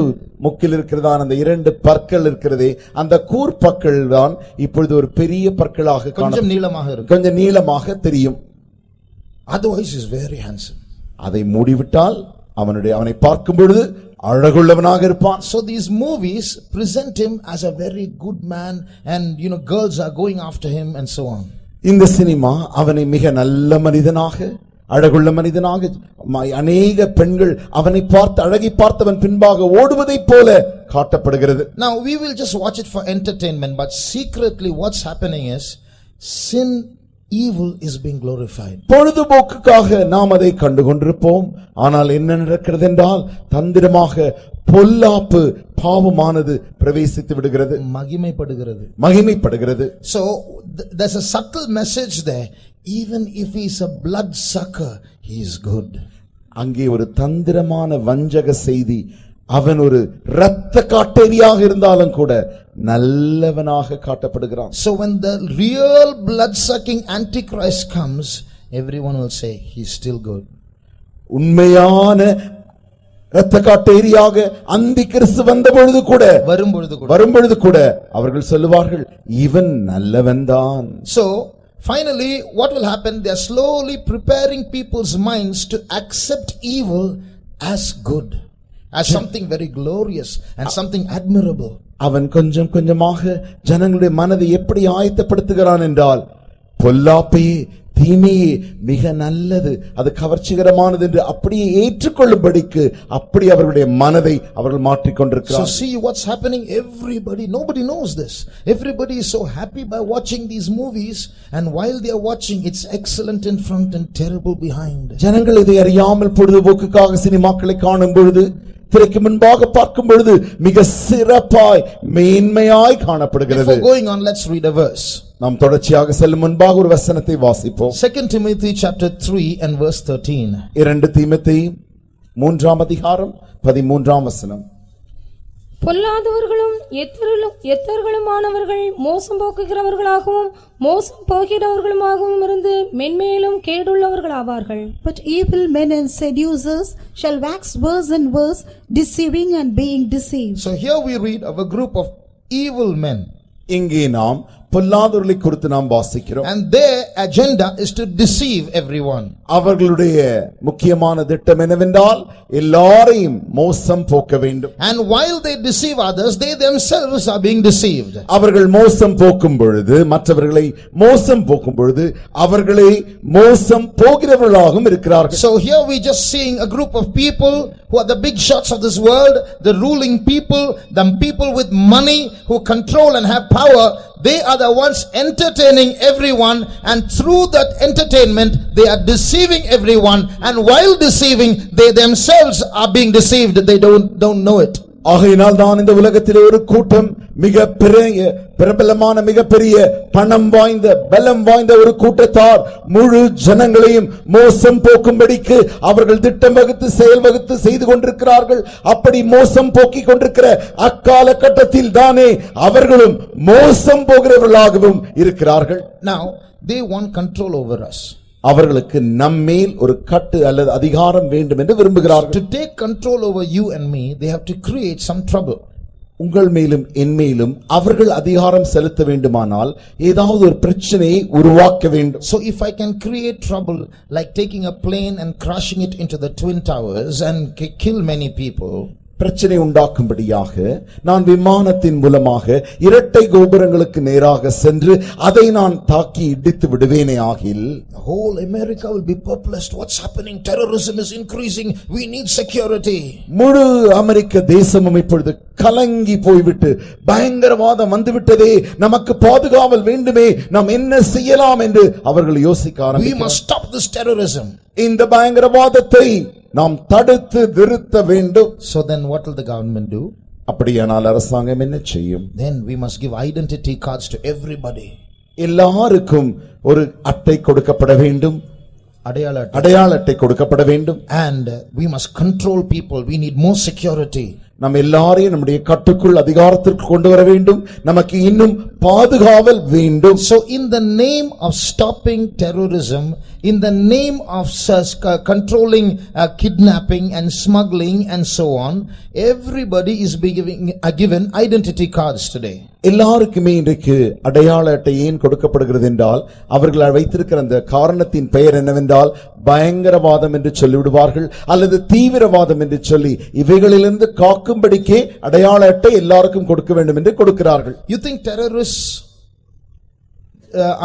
முக்கில் இருக்கிறதான அந்த இரண்டு பற்கள் இருக்கிறதே, அந்த கூர்பற்கள் தான் இப்பொழுது ஒரு பெரிய பற்களாக கொஞ்சம் நீளமாக இருக்கும், கொஞ்சம் நீளமாக தெரியும். Otherwise he is very handsome. அதை மூடிவிட்டால் அவனை பார்க்கும் பொழுது அழகுள்ளவனாக இருப்பான். So these movies present him as a very good man, and girls are going after him and so on. இந்த சினிமா அவனை மிக நல்ல மனிதனாக, அழகுள்ள மனிதனாக, அநேக பெண்கள் அவனை பார்த்து அழகை பார்த்தவன் பின்பாக ஓடுவதைப் போல காட்டப்படுகிறது. Now we will just watch it for entertainment, but secretly what's happening is sin, evil is being glorified. பொழுதுபோக்குக்காக நாம் அதை கண்டு கொண்டிருப்போம். ஆனால் என்ன நடக்கிறது என்றால், தந்திரமாக பொல்லாப்பு பாவமானது பிரவேசித்து விடுகிறது, மகிமைப்படுகிறது. So there's a subtle message there. Even if he is a blood sucker, he is good. அங்கே ஒரு தந்திரமான வஞ்சக செய்தி. அவன் ஒரு இரத்த காட்டேரியாக இருந்தாலும் கூட நல்லவனாக காட்டப்படுகிறான். So when the real blood sucking antichrist comes, everyone will say he is still good. உண்மையான இரத்த காட்டேரியாக அந்தி கிறிஸ்து வந்தபொழுது கூட வரும்பொழுது கூட அவர்கள் சொல்லுவார்கள் இவன் நல்லவன்தான். So finally what will happen? They are slowly preparing people's minds to accept evil as good, as something very glorious and something admirable. அவன் கொஞ்சம் கொஞ்சமாக ஜனங்களுடைய மனதை எப்படி ஆயத்தப்படுத்துகிறான் என்றால் பொல்லாப்பையே தீமையே மிக நல்லது, அது கவர்ச்சிகரமானது என்று அப்படியே ஏற்றுக்கொள்ளும்படிக்கு அப்படி அவர்களுடைய மனதை அவர்கள் மாற்றிக்கொண்டிருக்கிறார்கள். So see what's happening. Nobody knows this. Everybody is so happy by watching these movies, and while they are watching, it's excellent in front and terrible behind. ஜனங்கள் இதை அறியாமல் பொழுதுபோக்குக்காக சினிமாக்களை காணும் பொழுது, திரைக்கு முன்பாக பார்க்கும் பொழுது மிக சிறப்பாய் மேன்மையாய் காணப்படுகிறது. Before going on, let's read a verse. நாம் தொடர்ச்சியாக செல்லும் முன்பாக ஒரு வசனத்தை வாசிப்போம். 2 Timothy chapter 3 and verse 13. 2 தீமோத்தேயு 3ஆம் அதிகாரம் 13ஆம் வசனம். பொல்லாதவர்களும் எத்தர்களுமானவர்கள் மோசம் போக்குகிறவர்களாகவும் மோசம் போகிறவர்களுமாகவும் இருந்து மென்மேலும் கேடுள்ளவர்களாவார்கள். But evil men and seducers shall wax worse and worse, deceiving and being deceived. So here we read of a group of evil men. இங்கே நாம் பொல்லாதவர்களை குறித்து நாம் வாசிக்கிறோம். And their agenda is to deceive everyone. அவர்களுடைய முக்கியமான திட்டம் என்னவென்றால் எல்லாரையும் மோசம் போக்க வேண்டும். And while they deceive others, they themselves are being deceived. அவர்கள் மோசம் போக்கும் பொழுது, மற்றவர்களை மோசம் போக்கும் பொழுது அவர்களை மோசம் போகிறவர்களாகவும் இருக்கிறார்கள். So here we just seeing a group of people who are the big shots of this world, the ruling people, the people with money who control and have power. They are the ones entertaining everyone, and through that entertainment they are deceiving everyone, and while deceiving they themselves are being deceived. They don't know it. ஆகையினால் தான் இந்த உலகத்திலே ஒரு கூட்டம் மிக பிரபலமான மிகப்பெரிய பணம் வாய்ந்த பலம் வாய்ந்த ஒரு கூட்டத்தார் முழு ஜனங்களையும் மோசம் போக்கும்படிக்கு அவர்கள் திட்டம் வகுத்து செயல் வகுத்து செய்து கொண்டிருக்கிறார்கள். அப்படி மோசம் போக்கிக் கொண்டிருக்கிற அக்கால கட்டத்தில் தானே அவர்களும் மோசம் போகிறவர்களாகவும் இருக்கிறார்கள். Now they want control over us. அவர்களுக்கு நம்மேல் ஒரு கட்டு அல்லது அதிகாரம் வேண்டும் என்று விரும்புகிறார்கள். To take control over you and me, they have to create some trouble. உங்கள் மேலும் என் மேலும் அவர்கள் அதிகாரம் செலுத்த வேண்டுமானால் ஏதாவது ஒரு பிரச்சனையை உருவாக்க வேண்டும். So if I can create trouble like taking a plane and crashing it into the twin towers and kill many people, பிரச்சனை உண்டாக்கும்படியாக நான் விமானத்தின் மூலமாக இரட்டை கோபுரங்களுக்கு நேராக சென்று அதை நான் தாக்கி இடித்து விடுவேனே ஆகில், whole America will be perplexed. What's happening? Terrorism is increasing. We need security. முழு அமெரிக்க தேசமும் இப்பொழுது கலங்கி போய்விட்டு பயங்கரவாதம் வந்துவிட்டதே, நமக்கு பாதுகாவல் வேண்டுமே, நாம் என்ன செய்யலாம் என்று அவர்கள் யோசிக்க ஆரம்பிக்கிறார்கள். We must stop this terrorism. இந்த பயங்கரவாதத்தை நாம் தடுத்து நிறுத்த வேண்டும். So then what will the government do? அப்படியானால் அரசாங்கம் என்ன செய்யும்? Then we must give identity cards to everybody. எல்லாருக்கும் ஒரு அட்டை கொடுக்கப்பட வேண்டும், அடையாள அட்டை கொடுக்கப்பட வேண்டும். And we must control people. We need more security. நாம் எல்லாரையும் நம்முடைய கட்டுக்குள் அதிகாரத்திற்கு கொண்டு வர வேண்டும், நமக்கு இன்னும் பாதுகாவல் வேண்டும். So in the name of stopping terrorism, in the name of controlling kidnapping and smuggling and so on, everybody is being given identity cards today. எல்லாருக்குமே இன்றைக்கு அடையாள அட்டை ஏன் கொடுக்கப்படுகிறது என்றால் அவர்கள் வைத்திருக்கிற அந்த காரணத்தின் பெயர் என்னவென்றால் பயங்கரவாதம் என்று சொல்லிவிடுவார்கள் அல்லது தீவிரவாதம் என்று சொல்லி இவைகளிலிருந்து காக்கும்படிக்கே அடையாள அட்டை எல்லாருக்கும் கொடுக்க வேண்டும் என்று கொடுக்கிறார்கள். You think terrorists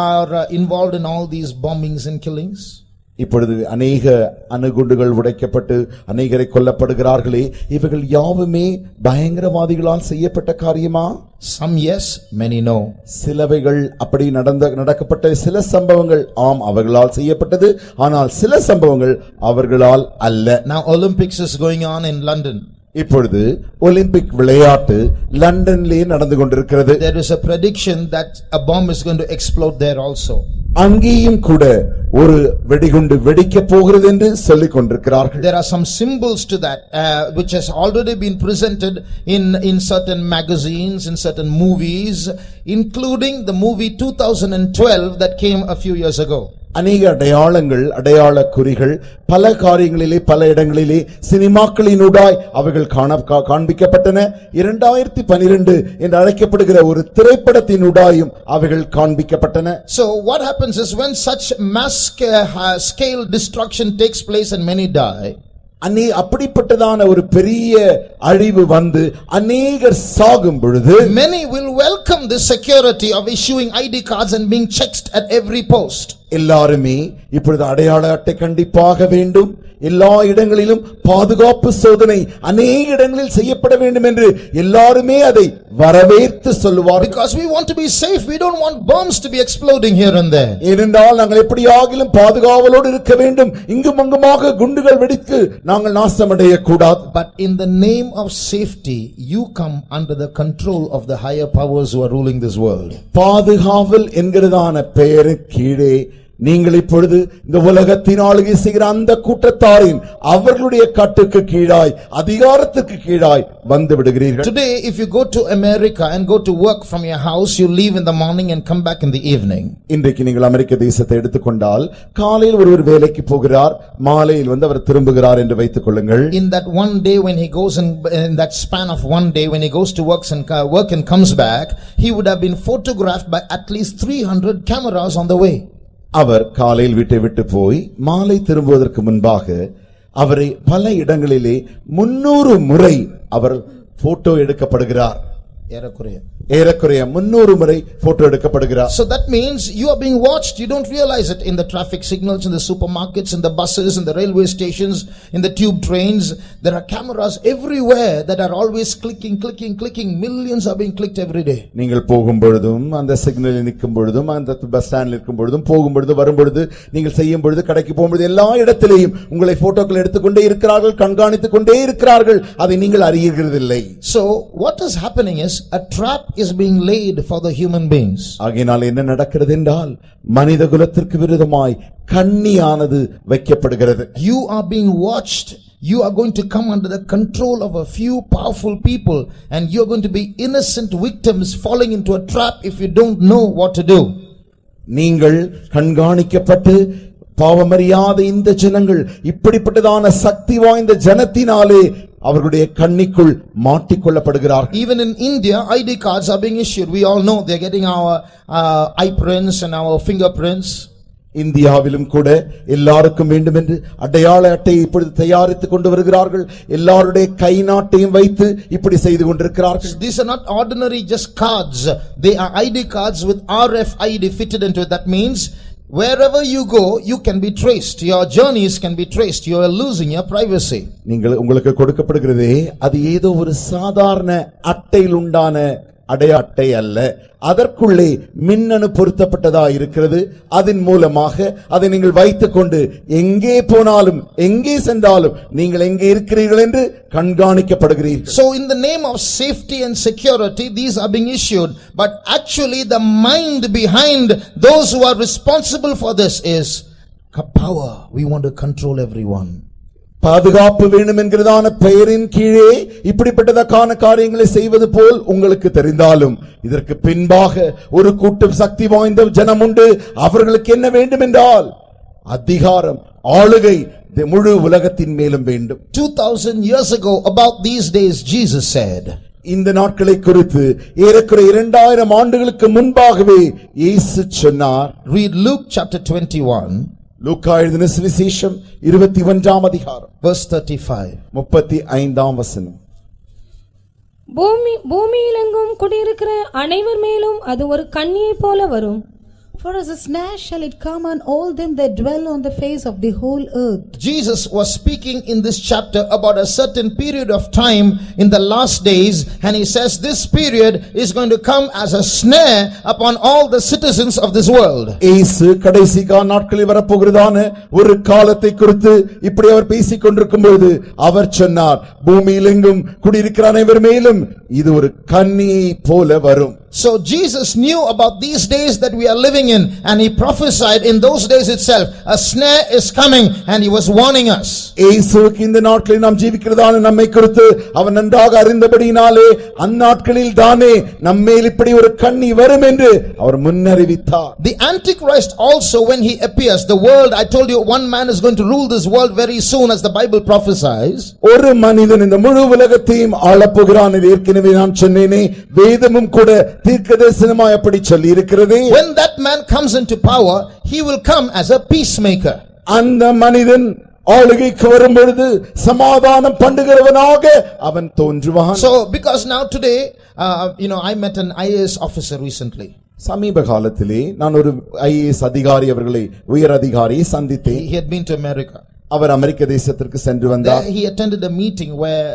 are involved in all these bombings and killings? இப்பொழுது அநேக அணுகுண்டுகள் உடைக்கப்பட்டு அநேகரை கொல்லப்படுகிறார்களே, இவைகள் யாவுமே பயங்கரவாதிகளால் செய்யப்பட்ட காரியமா? Some yes, many no. சிலவைகள் அப்படி நடக்கப்பட்ட சில சம்பவங்கள் ஆம் அவர்களால் செய்யப்பட்டது, ஆனால் சில சம்பவங்கள் அவர்களால் அல்ல. Now Olympics is going on in London. இப்பொழுது ஒலிம்பிக் விளையாட்டு லண்டனிலே நடந்து கொண்டிருக்கிறது. There is a prediction that a bomb is going to explode there also. அங்கேயும் கூட ஒரு வெடிகுண்டு வெடிக்க போகிறது என்று சொல்லிக் கொண்டிருக்கிறார்கள். There are some symbols to that which has already been presented in certain magazines, in certain movies, including the movie 2012 that came a few years ago. அநேக அடையாளங்கள், அடையாள குறிகள் பல காரியங்களிலே, பல இடங்களிலே சினிமாக்களினூடாய் அவைகள் காண்பிக்கப்பட்டன. 2012 என்று அழைக்கப்படுகிற ஒரு திரைப்படத்தினூடாயும் அவைகள் காண்பிக்கப்பட்டன. So what happens is when such mass scale destruction takes place and many die, அப்படிப்பட்டதான ஒரு பெரிய அழிவு வந்து அநேகர் சாகும் பொழுது, many will welcome this security of issuing ID cards and being checked at every post. எல்லாருமே இப்பொழுது அடையாள அட்டை கண்டிப்பாக வேண்டும், எல்லா இடங்களிலும் பாதுகாப்பு சோதனை அநேக இடங்களில் செய்யப்பட வேண்டும் என்று எல்லாருமே அதை வரவேற்று சொல்லுவார். Because we want to be safe, we don't want bombs to be exploding here and there. ஏனென்றால் நாங்கள் எப்படியாகிலும் பாதுகாவலோடு இருக்க வேண்டும், இங்கும் அங்குமாக குண்டுகள் வெடித்து நாங்கள் நாசமடைய கூடாது. But in the name of safety, you come under the control of the higher powers who are ruling this world. பாதுகாவல் என்கிறதான பெயருக்கு கீழே நீங்கள் இப்பொழுது இந்த உலகத்தின் ஆளுகை செய்கிற அந்த கூட்டத்தாரின் அவர்களுடைய கட்டுக்கு கீழாய், அதிகாரத்துக்கு கீழாய் வந்து விடுகிறீர்கள். Today if you go to America and go to work from your house, you leave in the morning and come back in the evening. இன்றைக்கு நீங்கள் அமெரிக்க தேசத்தை எடுத்துக்கொண்டால் காலையில் ஒருவர் வேலைக்கு போகிறார், மாலையில் வந்து அவர் திரும்புகிறார் என்று வைத்துக் கொள்ளுங்கள். In that one day when he goes in that span of one day when he goes to work and comes back, he would have been photographed by at least 300 cameras on the way. அவர் காலையில் வீட்டை விட்டு போய் மாலை திரும்புவதற்கு முன்பாக அவரை பல இடங்களிலே 300 முறை அவர் போட்டோ எடுக்கப்படுகிறார். ஏறக்குறைய 300 முறை photo எடுக்கப்படுகிறார். So that means you are being watched, you don't realize it. In the traffic signals, in the supermarkets, in the buses, in the railway stations, in the tube trains, there are cameras everywhere that are always clicking. Millions are being clicked every day. நீங்கள் போகும் பொழுதும், அந்த சிக்னலில் நிற்கும் பொழுதும், அந்த bus ஸ்டாண்டில் இருக்கும் பொழுதும், போகும் பொழுது, வரும் பொழுது, நீங்கள் செய்யும் பொழுது, கடைக்கு போகும்போது எல்லா இடத்திலேயும் உங்களை போட்டோக்கள் எடுத்துக்கொண்டே இருக்கிறார்கள், கண்காணித்துக் கொண்டே இருக்கிறார்கள். அதை நீங்கள் அறியறதில்லை. So what is happening is a trap is being laid for the human beings. ஆகையால் என்ன நடக்கிறது என்றால் மனித குலத்திற்கு விரோதமாய் கண்ணியானது வைக்கப்படுகிறது. You are being watched. You are going to come under the control of a few powerful people and you are going to be innocent victims falling into a trap if you don't know what to do. நீங்கள் கண்காணிக்கப்பட்டு பாவமறியாத இந்த ஜனங்கள் இப்படிப்பட்டதான சக்தி வாய்ந்த ஜனத்தினாலே அவர்களுடைய கண்ணிக்குள் மாட்டிக்கொள்ளப்படுகிறார்கள். Even in India, ID cards are being issued. We all know they are getting our eye prints and our fingerprints. இந்தியாவிலும் கூட எல்லாருக்கும் வேண்டும் என்று அடையாள அட்டையை இப்பொழுது தயாரித்துக் கொண்டு வருகிறார்கள். எல்லாருடைய கை நாட்டையும் வைத்து இப்படி செய்து கொண்டிருக்கிறார்கள். These are not ordinary just cards. They are ID cards with RFID fitted into it. That means wherever you go, you can be traced. Your journeys can be traced. You are losing your privacy. நீங்கள் உங்களுக்கு கொடுக்கப்படுகிறதே அது ஏதோ ஒரு சாதாரண அட்டையில் உண்டான அடையாள அட்டை அல்ல. அதற்குள்ளே மின்னணு பொருத்தப்பட்டதா இருக்கிறது. அதன் மூலமாக அதை நீங்கள் வைத்துக் கொண்டு எங்கே போனாலும் எங்கே சென்றாலும் நீங்கள் எங்கே இருக்கிறீர்கள் என்று கண்காணிக்கப்படுகிறீர்கள். So in the name of safety and security these are being issued, but actually the mind behind those who are responsible for this is power. We want to control everyone. பாதுகாப்பு வேண்டும் என்கிறதான பெயரின் கீழே இப்படிப்பட்டதற்கான காரியங்களை செய்வது போல் உங்களுக்கு தெரிந்தாலும் இதற்கு பின்பாக ஒரு கூட்டம் சக்தி வாய்ந்த ஜனம் உண்டு. அவர்களுக்கு என்ன வேண்டும் என்றால் அதிகாரம், ஆளுகை முழு உலகத்தின் மேலும் வேண்டும். 2000 years ago about these days Jesus said, இந்த நாட்களை குறித்து ஏறக்குறைய 2000 ஆண்டுகளுக்கு முன்பாகவே இயேசு சொன்னார். Read Luke chapter 21. லூக்கா எழுதின சுவிசேஷம் 21ஆம் அதிகாரம் verse 35. 35ஆம் வசனம். பூமியிலெங்கும் குடியிருக்கிற அனைவர் மேலும் அது ஒரு கண்ணியை போல வரும். For as a snare shall it come on all them that dwell on the face of the whole earth. Jesus was speaking in this chapter about a certain period of time in the last days, and he says this period is going to come as a snare upon all the citizens of this world. இயேசு கடைசி நாட்களில் வரப்போகிறதான ஒரு காலத்தை குறித்து இப்படி அவர் பேசிக் கொண்டிருக்கும் பொழுது அவர் சொன்னார், பூமியிலெங்கும் குடியிருக்கிற அனைவர் மேலும் இது ஒரு கண்ணியை போல வரும். So Jesus knew about these days that we are living in, and he prophesied in those days itself, a snare is coming, and he was warning us. இயேசுவுக்கு இந்த நாட்களில் நாம் ஜீவிக்கிறதான நம்மை குறித்து அவன் நன்றாக அறிந்தபடியினாலே அந்நாட்களில் தானே நம்மேல் இப்படி ஒரு கண்ணி வரும் என்று அவர் முன்னறிவித்தார். The Antichrist also, when he appears, the world, I told you, one man is going to rule this world very soon, as the Bible prophesies. ஒரு மனிதன் இந்த முழு உலகத்தையும் ஆளப்போகிறான் என்று ஏற்கனவே நான் சொன்னேனே, வேதமும் கூட தீர்க்கதரிசனமாய் அப்படி சொல்லி இருக்கிறது. When that man comes into power, he will come as a peacemaker. அந்த மனிதன் ஆளுகைக்கு வரும் பொழுது சமாதானம் பண்ணுகிறவனாக அவன் தோன்றுவான். So because now today, I met an IAS officer recently. சமீப காலத்திலே நான் ஒரு IAS அதிகாரி, அவர்களை உயர் அதிகாரியை சந்தித்தேன். He had been to America. அவர் அமெரிக்க தேசத்திற்கு சென்று வந்தார். He attended a meeting where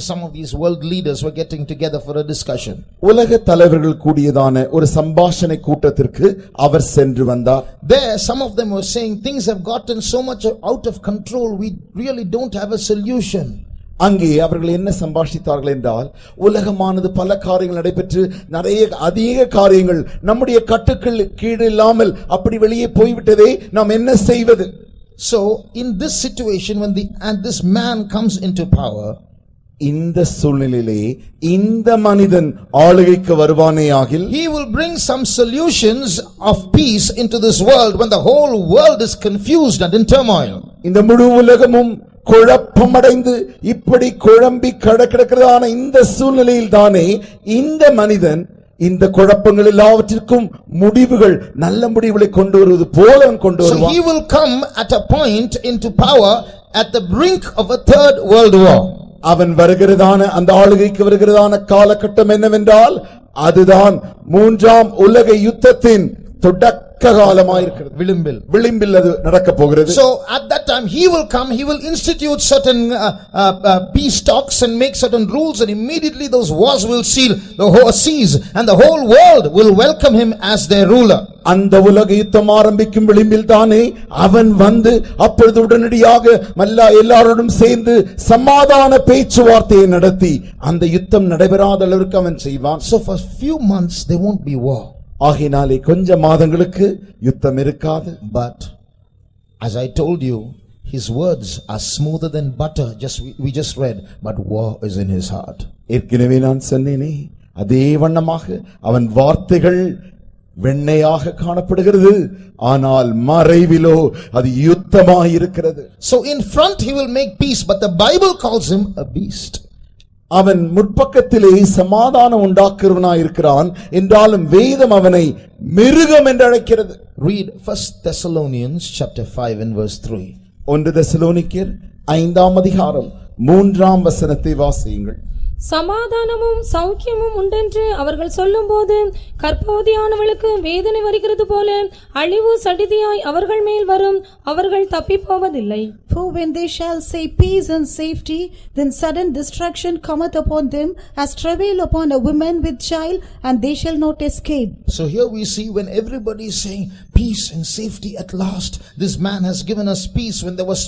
some of these world leaders were getting together for a discussion. உலக தலைவர்கள் கூடியதான ஒரு சம்பாஷணை கூட்டத்திற்கு அவர் சென்று வந்தார். There some of them were saying things have gotten so much out of control, we really don't have a solution. அங்கே அவர்கள் என்ன சம்பாஷித்தார்கள் என்றால், உலகமானது பல காரியங்கள் நடைபெற்று அதிக காரியங்கள் நம்முடைய கட்டுக்கள் கீழ் இல்லாமல் அப்படி வெளியே போய்விட்டதே, நாம் என்ன செய்வது? So in this situation, when this man comes into power, இந்த சூழ்நிலையிலே இந்த மனிதன் ஆளுகைக்கு வருவானேயாகில், he will bring some solutions of peace into this world when the whole world is confused and in turmoil. இந்த முழு உலகமும் குழப்பமடைந்து இப்படி குழம்பி கிடக்கிறதான இந்த சூழ்நிலையில் தானே இந்த மனிதன் இந்த குழப்பங்கள் எல்லாவற்றிற்கும் முடிவுகள், நல்ல முடிவுகளை கொண்டு வருவது போல கொண்டு வருவான். So he will come at a point into power at the brink of a third world war. அவன் வருகிறதான அந்த ஆளுகைக்கு வருகிறதான காலகட்டம் என்னவென்றால், அதுதான் மூன்றாம் உலக யுத்தத்தின் தொடக்க காலமாயிருக்கிறது. விளிம்பில் அது நடக்க போகிறது. So at that time he will come, he will institute certain peace talks and make certain rules, and immediately those wars will cease and the whole world will welcome him as their ruler. அந்த உலக யுத்தம் ஆரம்பிக்கும் விளிம்பில் தானே அவன் வந்து அப்பொழுது உடனடியாக எல்லாரோடும் சேர்ந்து சமாதான பேச்சுவார்த்தையை நடத்தி அந்த யுத்தம் நடைபெறாத அளவிற்கு அவன் செய்வான். So for few months there won't be war. ஆகினாலே கொஞ்ச மாதங்களுக்கு யுத்தம் இருக்காது. But as I told you, his words are smoother than butter, we just read, but war is in his heart. ஏற்கனவே நான் சொன்னேனே, அதே வண்ணமாக அவன் வார்த்தைகள் வெண்ணையாக காணப்படுகிறது, ஆனால் மறைவிலோ அது யுத்தமாய் இருக்கிறது. So in front he will make peace, but the Bible calls him a beast. அவன் முற்பக்கத்திலே சமாதானம் உண்டாக்குறவனாய் இருக்கிறான், என்றாலும் வேதம் அவனை மிருகம் என்று அழைக்கிறது. Read 1 Thessalonians chapter 5 and verse 3. 1 தெசலோனிக்கேயர் 5ஆம் அதிகாரம் 3ஆம் வசனத்தை வாசியுங்கள். சமாதானமும் சௌக்கியமும் உண்டென்று அவர்கள் சொல்லும்போது கர்ப்பவதியானவளுக்கு வேதனை வருகிறது போல அழிவு சடிதியாய் அவர்கள் மேல் வரும், அவர்கள் தப்பிப் போவதில்லை. For when they shall say peace and safety, then sudden destruction cometh upon them as travail upon a woman with child, and they shall not escape. So here we see, when everybody is saying peace and safety at last, this man has given us peace when there was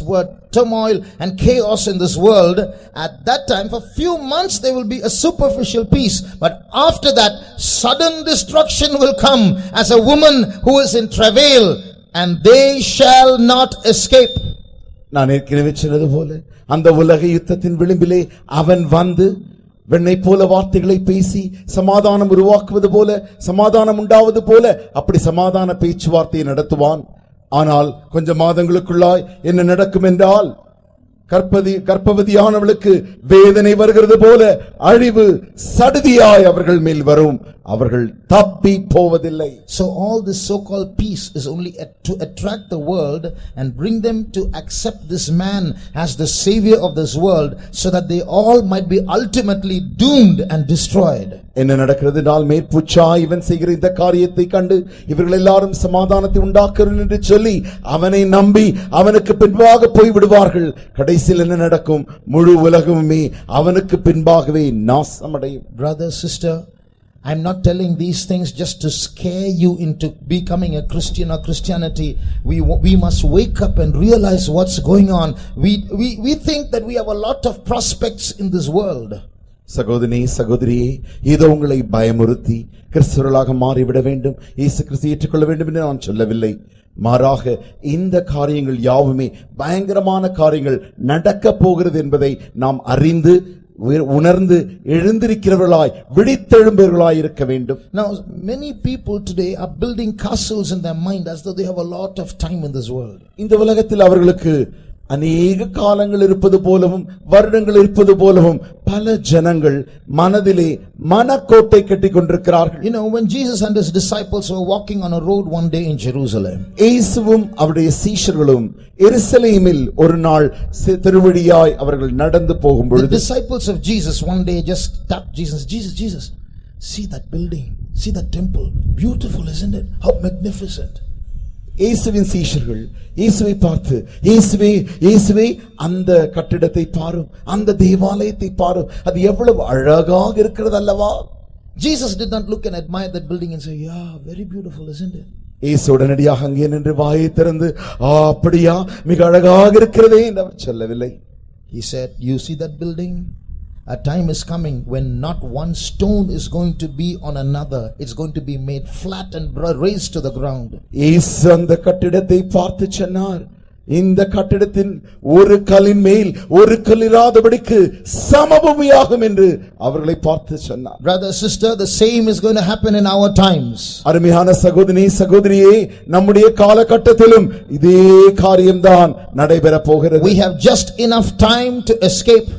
turmoil and chaos in this world. At that time, for few months there will be a superficial peace, but after that sudden destruction will come as a woman who is in travail, and they shall not escape. நான் ஏற்கனவே சொன்னது போல அந்த உலக யுத்தத்தின் விளிம்பிலே அவன் வந்து வெண்ணை போல வார்த்தைகளை பேசி சமாதானம் உருவாக்குவது போல, சமாதானம் உண்டாவது போல அப்படி சமாதான பேச்சுவார்த்தையை நடத்துவான். ஆனால் கொஞ்ச மாதங்களுக்குள்ளாய் என்ன நடக்கும் என்றால், கர்ப்பவதியானவளுக்கு வேதனை வருகிறது போல அழிவு சடுதியாய் அவர்கள் மேல் வரும், அவர்கள் தப்பி போவதில்லை. So all this so-called peace is only to attract the world and bring them to accept this man as the savior of this world, so that they all might be ultimately doomed and destroyed. என்ன நடக்கிறது என்றால், மேற்புச்சா இவன் செய்கிற இந்த காரியத்தை கண்டு இவர்கள் எல்லாரும் சமாதானத்தை உண்டாக்குறேன் என்று சொல்லி அவனை நம்பி அவனுக்கு பின்பாக போய் விடுவார்கள். கடைசியில் என்ன நடக்கும்? முழு உலகமுமே அவனுக்கு பின்பாகவே நாசமடையும். Brother, sister, I'm not telling these things just to scare you into becoming a Christian or Christianity. We must wake up and realize what's going on. We think that we have a lot of prospects in this world. சகோதரனே சகோதரியே, இதோ உங்களை பயமுறுத்தி கிறிஸ்தவர்களாக மாறிவிட வேண்டும், இயேசு கிறிஸ்து ஏற்றுக்கொள்ள வேண்டும் என்று நான் சொல்லவில்லை. மாறாக இந்த காரியங்கள் யாவுமே பயங்கரமான காரியங்கள் நடக்கப் போகிறது என்பதை நாம் அறிந்து உணர்ந்து எழுந்திருக்கிறவர்களாய் விழித்தெழும்பவர்களாய் இருக்க வேண்டும். Now many people today are building castles in their mind as though they have a lot of time in this world. இந்த உலகத்தில் அவர்களுக்கு அநேக காலங்கள் இருப்பது போலவும் வருடங்கள் இருப்பது போலவும் பல ஜனங்கள் மனதிலே மனக்கோட்டை கட்டிக் கொண்டிருக்கிறார்கள். You know, when Jesus and his disciples were walking on a road one day in Jerusalem, இயேசுவும் அவருடைய சீஷர்களும் எருசலேமில் ஒரு நாள் திருவழியாய் அவர்கள் நடந்து போகும் the பொழுது disciples of Jesus one day just tapped Jesus, Jesus, see that building, see that temple, beautiful, isn't it? How magnificent. இயேசுவின் சீஷர்கள் இயேசுவை பார்த்து, இயேசுவே அந்த கட்டிடத்தை பாரும், அந்த தேவாலயத்தை பாரும், அது எவ்வளவு அழகாக இருக்கிறது அல்லவா. Jesus did not look and admire that building and say, yeah, very beautiful, isn't it? இயேசு உடனடியாக அங்கே நின்று வாயை திறந்து, அப்படியா, மிக அழகாக இருக்கிறதே என்று அவர் சொல்லவில்லை. He said, you see that building? A time is coming when not one stone is going to be on another. It's going to be made flat and raised to the ground. இயேசு அந்த கட்டிடத்தை பார்த்து சொன்னார், இந்த கட்டிடத்தின் ஒரு கல்லின் மேல் ஒரு கல்லிராதபடிக்கு சமபூமியாகும் என்று அவர்களை பார்த்து சொன்னார். Brother, sister, the same is going to happen in our times. அருமையான சகோதரி சகோதரியே, நம்முடைய காலகட்டத்திலும் இதே காரியம்தான் நடைபெற போகிறது. We have just enough time to escape.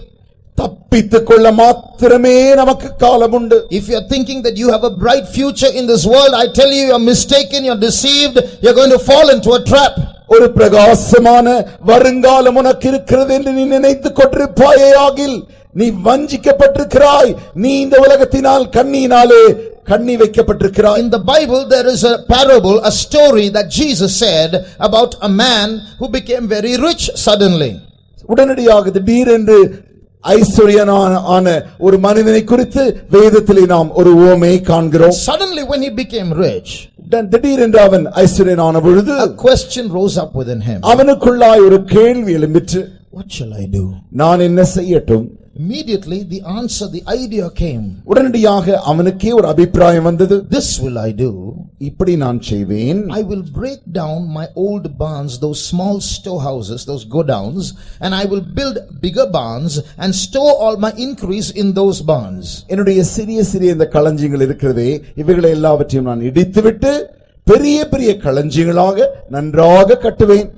தப்பித்துக் கொள்ள மாத்திரமே நமக்கு காலம் உண்டு. If you are thinking that you have a bright future in this world, I tell you, you are mistaken, you are deceived, you are going to fall into a trap. ஒரு பிரகாசமான வருங்காலம் உனக்கு இருக்கிறது என்று நீ நினைத்துக் கொண்டிருப்பாயேயாகில் நீ வஞ்சிக்கப்பட்டிருக்கிறாய். நீ இந்த உலகத்தினால் கண்ணியினாலே கண்ணி வைக்கப்பட்டிருக்கிறாய். In the Bible there is a parable, a story that Jesus said about a man who became very rich suddenly. உடனடியாக திடீரென்று ஐஸ்வர்யனான ஒரு மனிதனை குறித்து வேதத்திலே நாம் ஒரு உவமையை காண்கிறோம். Suddenly when he became rich, திடீரென்று அவன் ஐஸ்வர்யனான பொழுது a question rose up within him. அவனுக்குள்ளாய் ஒரு கேள்வி எழும்பிற்று. What shall I do? நான் என்ன செய்யட்டும்? Immediately the answer, the idea came. உடனடியாக அவனுக்கே ஒரு அபிப்பிராயம் வந்தது. This will I do. இப்படி நான் செய்வேன். I will break down my old barns, those small storehouses, those godowns, and I will build bigger barns and store all my increase in those barns. என்னுடைய சிறிய இந்த களஞ்சியங்கள் இருக்கிறதே, இவைகளை எல்லாவற்றையும் நான் இடித்துவிட்டு பெரிய பெரிய களஞ்சியங்களாக நன்றாக கட்டுவேன்.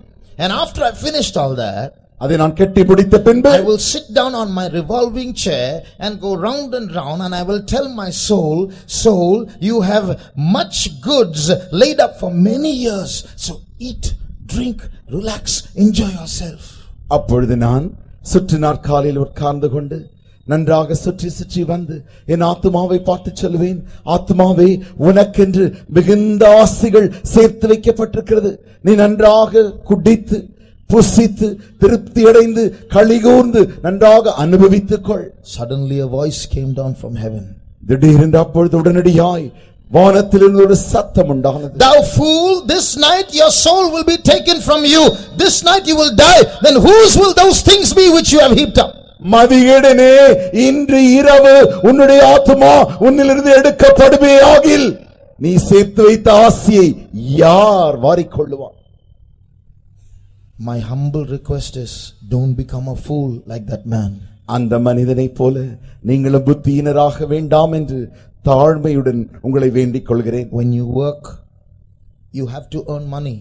And after I finished all that, அதை நான் கட்டி முடித்த பின்பு I will sit down on my revolving chair and go round and round, and I will tell my soul, you have much goods laid up for many years, so eat, drink, relax, enjoy yourself. அப்பொழுது நான் சுற்று நாற்காலில் உட்கார்ந்து கொண்டு நன்றாக சுற்றி வந்து என் ஆத்துமாவை பார்த்து சொல்வேன், ஆத்துமாவே, உனக்கென்று மிகுந்த ஆசைகள் சேர்த்து வைக்கப்பட்டிருக்கிறது. நீ நன்றாக குடித்து புசித்து திருப்தி அடைந்து களிகூர்ந்து நன்றாக அனுபவித்துக் கொள். Suddenly a voice came down from heaven. திடீரென்று அப்பொழுது உடனடியாய் வானத்திலிருந்து ஒரு சத்தம் உண்டானது. Thou fool, this night your soul will be taken from you. This night you will die. Then whose will those things be which you have heaped up? மதிகேடனே, இன்று இரவு உன்னுடைய ஆத்துமா உன்னிலிருந்து எடுக்கப்படுமே ஆகில் நீ சேர்த்து வைத்த ஆசையை யார் வாரிக்கொள்ளுவான்? My humble request is, don't become a fool like that man. அந்த மனிதனைப் போல நீங்களும் புத்தியினராக வேண்டாம் என்று தாழ்மையுடன் உங்களை வேண்டிக் கொள்கிறேன். When you work, you have to earn money.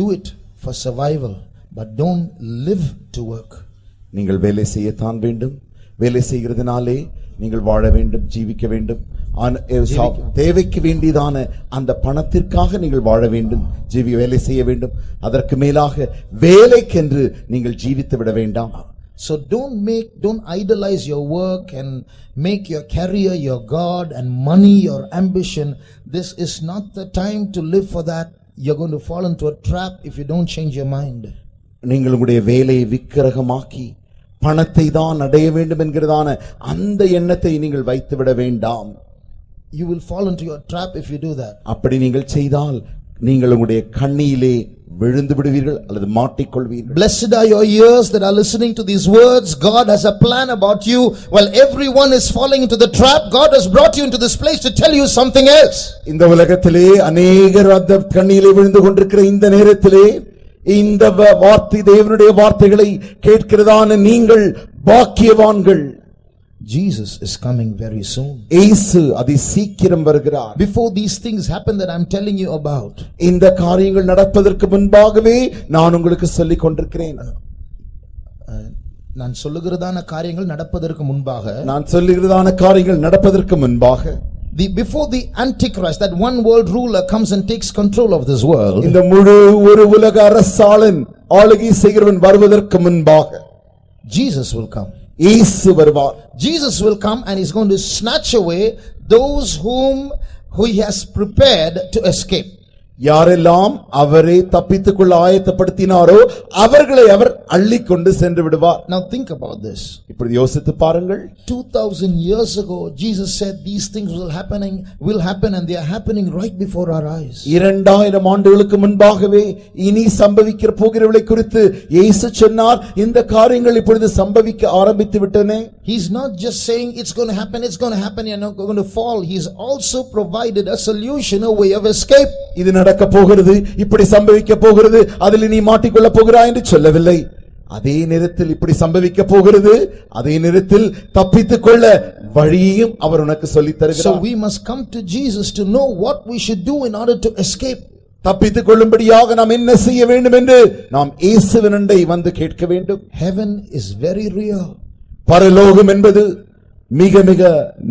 Do it for survival, but don't live to work. நீங்கள் வேலை செய்யத்தான் வேண்டும். வேலை செய்கிறதுனாலே நீங்கள் வாழ வேண்டும், ஜீவிக்க வேண்டும். தேவைக்கு வேண்டியதான அந்த பணத்திற்காக நீங்கள் வாழ வேண்டும், வேலை செய்ய வேண்டும். அதற்கு மேலாக வேலைக்கென்று நீங்கள் ஜீவித்து விட வேண்டாம். So don't idolize your work and make your career your God and money your ambition. This is not the time to live for that. You're going to fall into a trap if you don't change your mind. நீங்கள் உங்களுடைய வேலையை விக்கிரகமாக்கி பணத்தை தான் அடைய வேண்டும் என்கிறதான அந்த எண்ணத்தை நீங்கள் வைத்து விட வேண்டாம். You will fall into your trap if you do that. அப்படி நீங்கள் செய்தால் நீங்கள் உங்களுடைய கண்ணியிலே விழுந்து விடுவீர்கள் அல்லது மாட்டிக்கொள்வீர்கள். Blessed are your ears that are listening to these words. God has a plan about you. While everyone is falling into the trap, God has brought you into this place to tell you something else. இந்த உலகத்திலே அநேகர் அந்த கண்ணியிலே விழுந்து கொண்டிருக்கிற இந்த நேரத்திலே இந்த வார்த்தை தேவனுடைய வார்த்தைகளை கேட்கிறதான நீங்கள் பாக்கியவான்கள். Jesus is coming very soon. இயேசு அதி சீக்கிரம் வருகிறார். Before these things happen that I'm telling you about, இந்த காரியங்கள் நடப்பதற்கு முன்பாகவே நான் உங்களுக்கு சொல்லிக் கொண்டிருக்கிறேன். நான் சொல்லுகிறதான காரியங்கள் நடப்பதற்கு முன்பாக, நான் சொல்லுகிறதான காரியங்கள் நடப்பதற்கு முன்பாக, before the Antichrist, that one world ruler comes and takes control of this world, இந்த முழு ஒரு உலக அரசாளன் ஆளுகை செய்கிறவன் வருவதற்கு முன்பாக Jesus will come. இயேசு வருவார். Jesus will come and he's going to snatch away those who he has prepared to escape. யாரெல்லாம் அவரை தப்பித்துக் கொள்ள ஆயத்தப்படுத்தினாரோ அவர்களை அவர் அள்ளிக்கொண்டு சென்று விடுவார். Now think about this. இப்படி யோசித்து பாருங்கள். 2000 years ago Jesus said these things will happen and they are happening right before our eyes. 2000 ஆண்டுகளுக்கு முன்பாகவே இனி சம்பவிக்க போகிறவளை குறித்து இயேசு சொன்னார். இந்த காரியங்கள் இப்பொழுது சம்பவிக்க ஆரம்பித்து விட்டன. He's not just saying it's going to happen, you're not going to fall. He's also provided a solution, a way of escape. இது நடக்க போகிறது, இப்படி சம்பவிக்க போகிறது, அதில் நீ மாட்டிக்கொள்ள போகிறாய் என்று சொல்லவில்லை. அதே நேரத்தில் இப்படி சம்பவிக்க போகிறது, அதே நேரத்தில் தப்பித்துக் கொள்ள வழியையும் அவர் உனக்கு சொல்லித் தருகிறார். So we must come to Jesus to know what we should do in order to escape. தப்பித்துக் கொள்ளும்படியாக நாம் என்ன செய்ய வேண்டும் என்று நாம் இயேசுவினண்டை வந்து கேட்க வேண்டும். Heaven is very real. பரலோகம் என்பது மிக மிக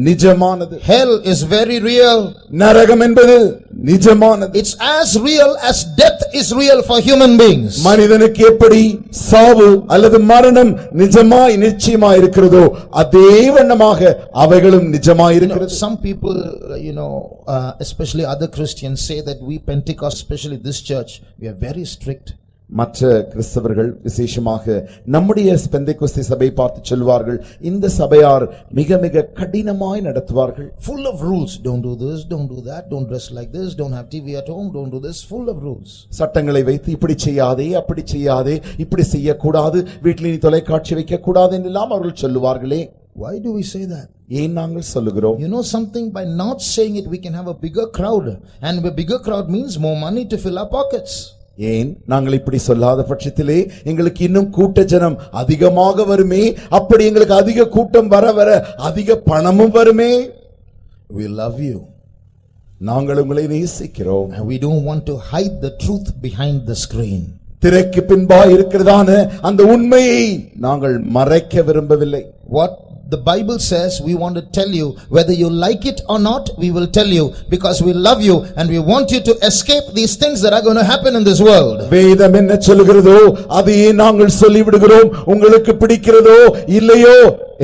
நிஜமானது. Hell is very real. நரகம் என்பது நிஜமானது. It's as real as death is real for human beings. மனிதனுக்கு எப்படி சாவு அல்லது மரணம் நிஜமாய் நிச்சயமாய் இருக்கிறதோ அதே வண்ணமாக அவைகளும் நிஜமாய் இருக்கிறது. Some people, especially other Christians, say that we Pentecost, especially this church, we are very strict. மற்ற கிறிஸ்தவர்கள் விசேஷமாக நம்முடைய பெந்தேகோஸ்தே சபை பார்த்து சொல்வார்கள், இந்த சபையார் மிக மிக கடினமாய் நடத்துவார்கள். Full of rules. Don't do this, don't do that, don't dress like this, don't have TV at home, don't do this. Full of rules. சட்டங்களை வைத்து இப்படி செய்யாதே, அப்படி செய்யாதே, இப்படி செய்யக்கூடாது, வீட்டில் நீ தொலைக்காட்சி வைக்க கூடாது என்றெல்லாம் அவர்கள் சொல்லுவார்களே. Why do we say that? ஏன் நாங்கள் சொல்லுகிறோம்? You know something, by not saying it we can have a bigger crowd, and a bigger crowd means more money to fill our pockets. ஏன் நாங்கள் இப்படி சொல்லாத பட்சத்திலே எங்களுக்கு இன்னும் கூட்ட ஜனம் அதிகமாக வருமே, அப்படி எங்களுக்கு அதிக கூட்டம் வர வர அதிக பணமும் வருமே. We love you. நாங்கள் உங்களை நேசிக்கிறோம். And we don't want to hide the truth behind the screen. திரைக்கு பின்பாக இருக்கிறதான அந்த உண்மையை நாங்கள் மறைக்க விரும்பவில்லை. What the Bible says, we want to tell you, whether you like it or not, we will tell you, because we love you and we want you to escape these things that are going to happen in this world. வேதம் என்ன சொல்கிறதோ அதையே நாங்கள் சொல்லிவிடுகிறோம். உங்களுக்கு பிடிக்கிறதோ இல்லையோ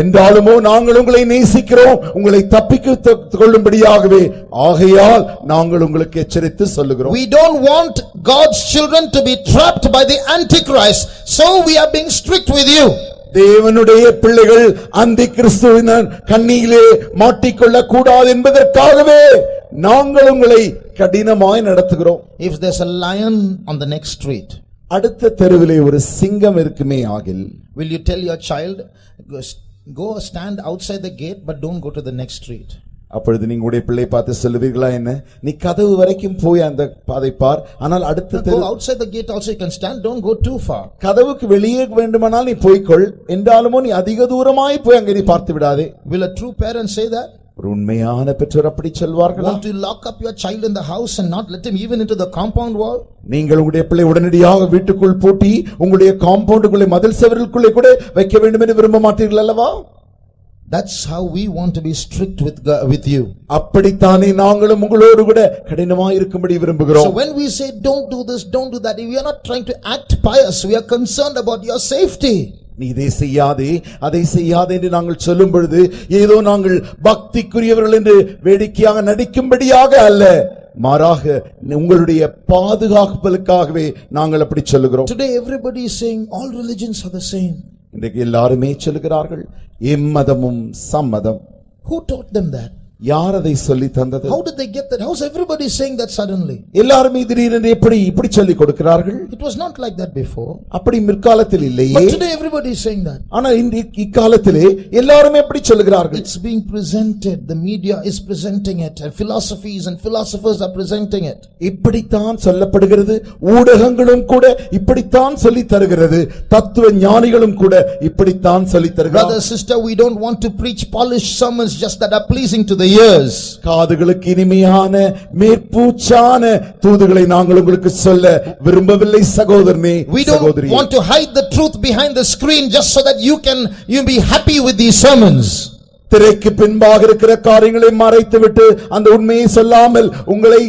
என்றாலுமோ நாங்கள் உங்களை நேசிக்கிறோம், உங்களை தப்பித்துக் கொள்ளும்படியாகவே. ஆகையால் நாங்கள் உங்களுக்கு எச்சரித்து சொல்லுகிறோம். We don't want God's children to be trapped by the Antichrist, so we are being strict with you. தேவனுடைய பிள்ளைகள் அந்தி கிறிஸ்துவின் கண்ணியிலே மாட்டிக்கொள்ள கூடாது என்பதற்காகவே நாங்கள் உங்களை கடினமாய் நடத்துகிறோம். If there's a lion on the next street, அடுத்த தெருவிலே ஒரு சிங்கம் இருக்குமே ஆகில், will you tell your child, go stand outside the gate but don't go to the next street? அப்பொழுது நீங்க உடைய பிள்ளை பார்த்து சொல்லுவீர்களா, என்ன நீ கதவு வரைக்கும் போய் அந்த பாதை பார், ஆனால் அடுத்த Go outside the gate also you can stand, don't go too far. கதவுக்கு வெளியே வேண்டுமானால் நீ போய்க்கொள், என்றாலுமோ நீ அதிக தூரமாய் போய் அங்கே நீ பார்த்து விடாதே. Will a true parent say that? ஒரு உண்மையான பெற்றோர் அப்படி சொல்வார்களா? Want to lock up your child in the house and not let him even into the compound wall? நீங்கள் உங்களுடைய பிள்ளை உடனடியாக வீட்டுக்குள் பூட்டி உங்களுடைய காம்பவுண்டுக்குள்ளே மதில் செவருக்குள்ளே கூட வைக்க வேண்டும் என்று விரும்ப மாட்டீர்கள் அல்லவா? That's how we want to be strict with you. அப்படித்தானே நாங்களும் உங்களோடு கூட கடினமாய் இருக்கும்படி விரும்புகிறோம். So when we say don't do this, don't do that, we are not trying to act pious, we are concerned about your safety. நீ இதை செய்யாதே அதை செய்யாதே என்று நாங்கள் சொல்லும் பொழுது ஏதோ நாங்கள் பக்திக்குரியவர்கள் என்று வேடிக்கையாக நடிக்கும்படியாக அல்ல, மாறாக உங்களுடைய பாதுகாப்புகளுக்காகவே நாங்கள் அப்படி சொல்லுகிறோம். Today everybody is saying all religions are the same. இன்றைக்கு எல்லாருமே சொல்லுகிறார்கள் எம்மதமும் சம்மதம். Who taught them that? யார் அதை சொல்லி தந்தது? How did they get that? How's everybody saying that suddenly? எல்லாரும் திடீரென்று இப்படி சொல்லி கொடுக்கிறார்கள்? It was not like that before. அப்படி முற்காலத்தில் இல்லையே. But today everybody is saying that. ஆனா இக்காலத்திலே எல்லாரும் எப்படி சொல்லுகிறார்கள்? It's being presented. The media is presenting it, and philosophies and philosophers are presenting it. இப்படித்தான் சொல்லப்படுகிறது. ஊடகங்களும் கூட இப்படித்தான் சொல்லி தருகிறது. தத்துவ ஞானிகளும் கூட இப்படித்தான் சொல்லி தருகிறார்கள். Brother, sister, we don't want to preach polished sermons just that are pleasing to the ears. காதுகளுக்கு இனிமையான மேற்பூச்சான தூதுகளை நாங்கள் உங்களுக்கு சொல்ல விரும்பவில்லை சகோதரனே. We don't want to hide the truth behind the screen just so that you be happy with these sermons. திரைக்கு பின்பாக இருக்கிற காரியங்களை மறைத்துவிட்டு அந்த உண்மையை சொல்லாமல் உங்களை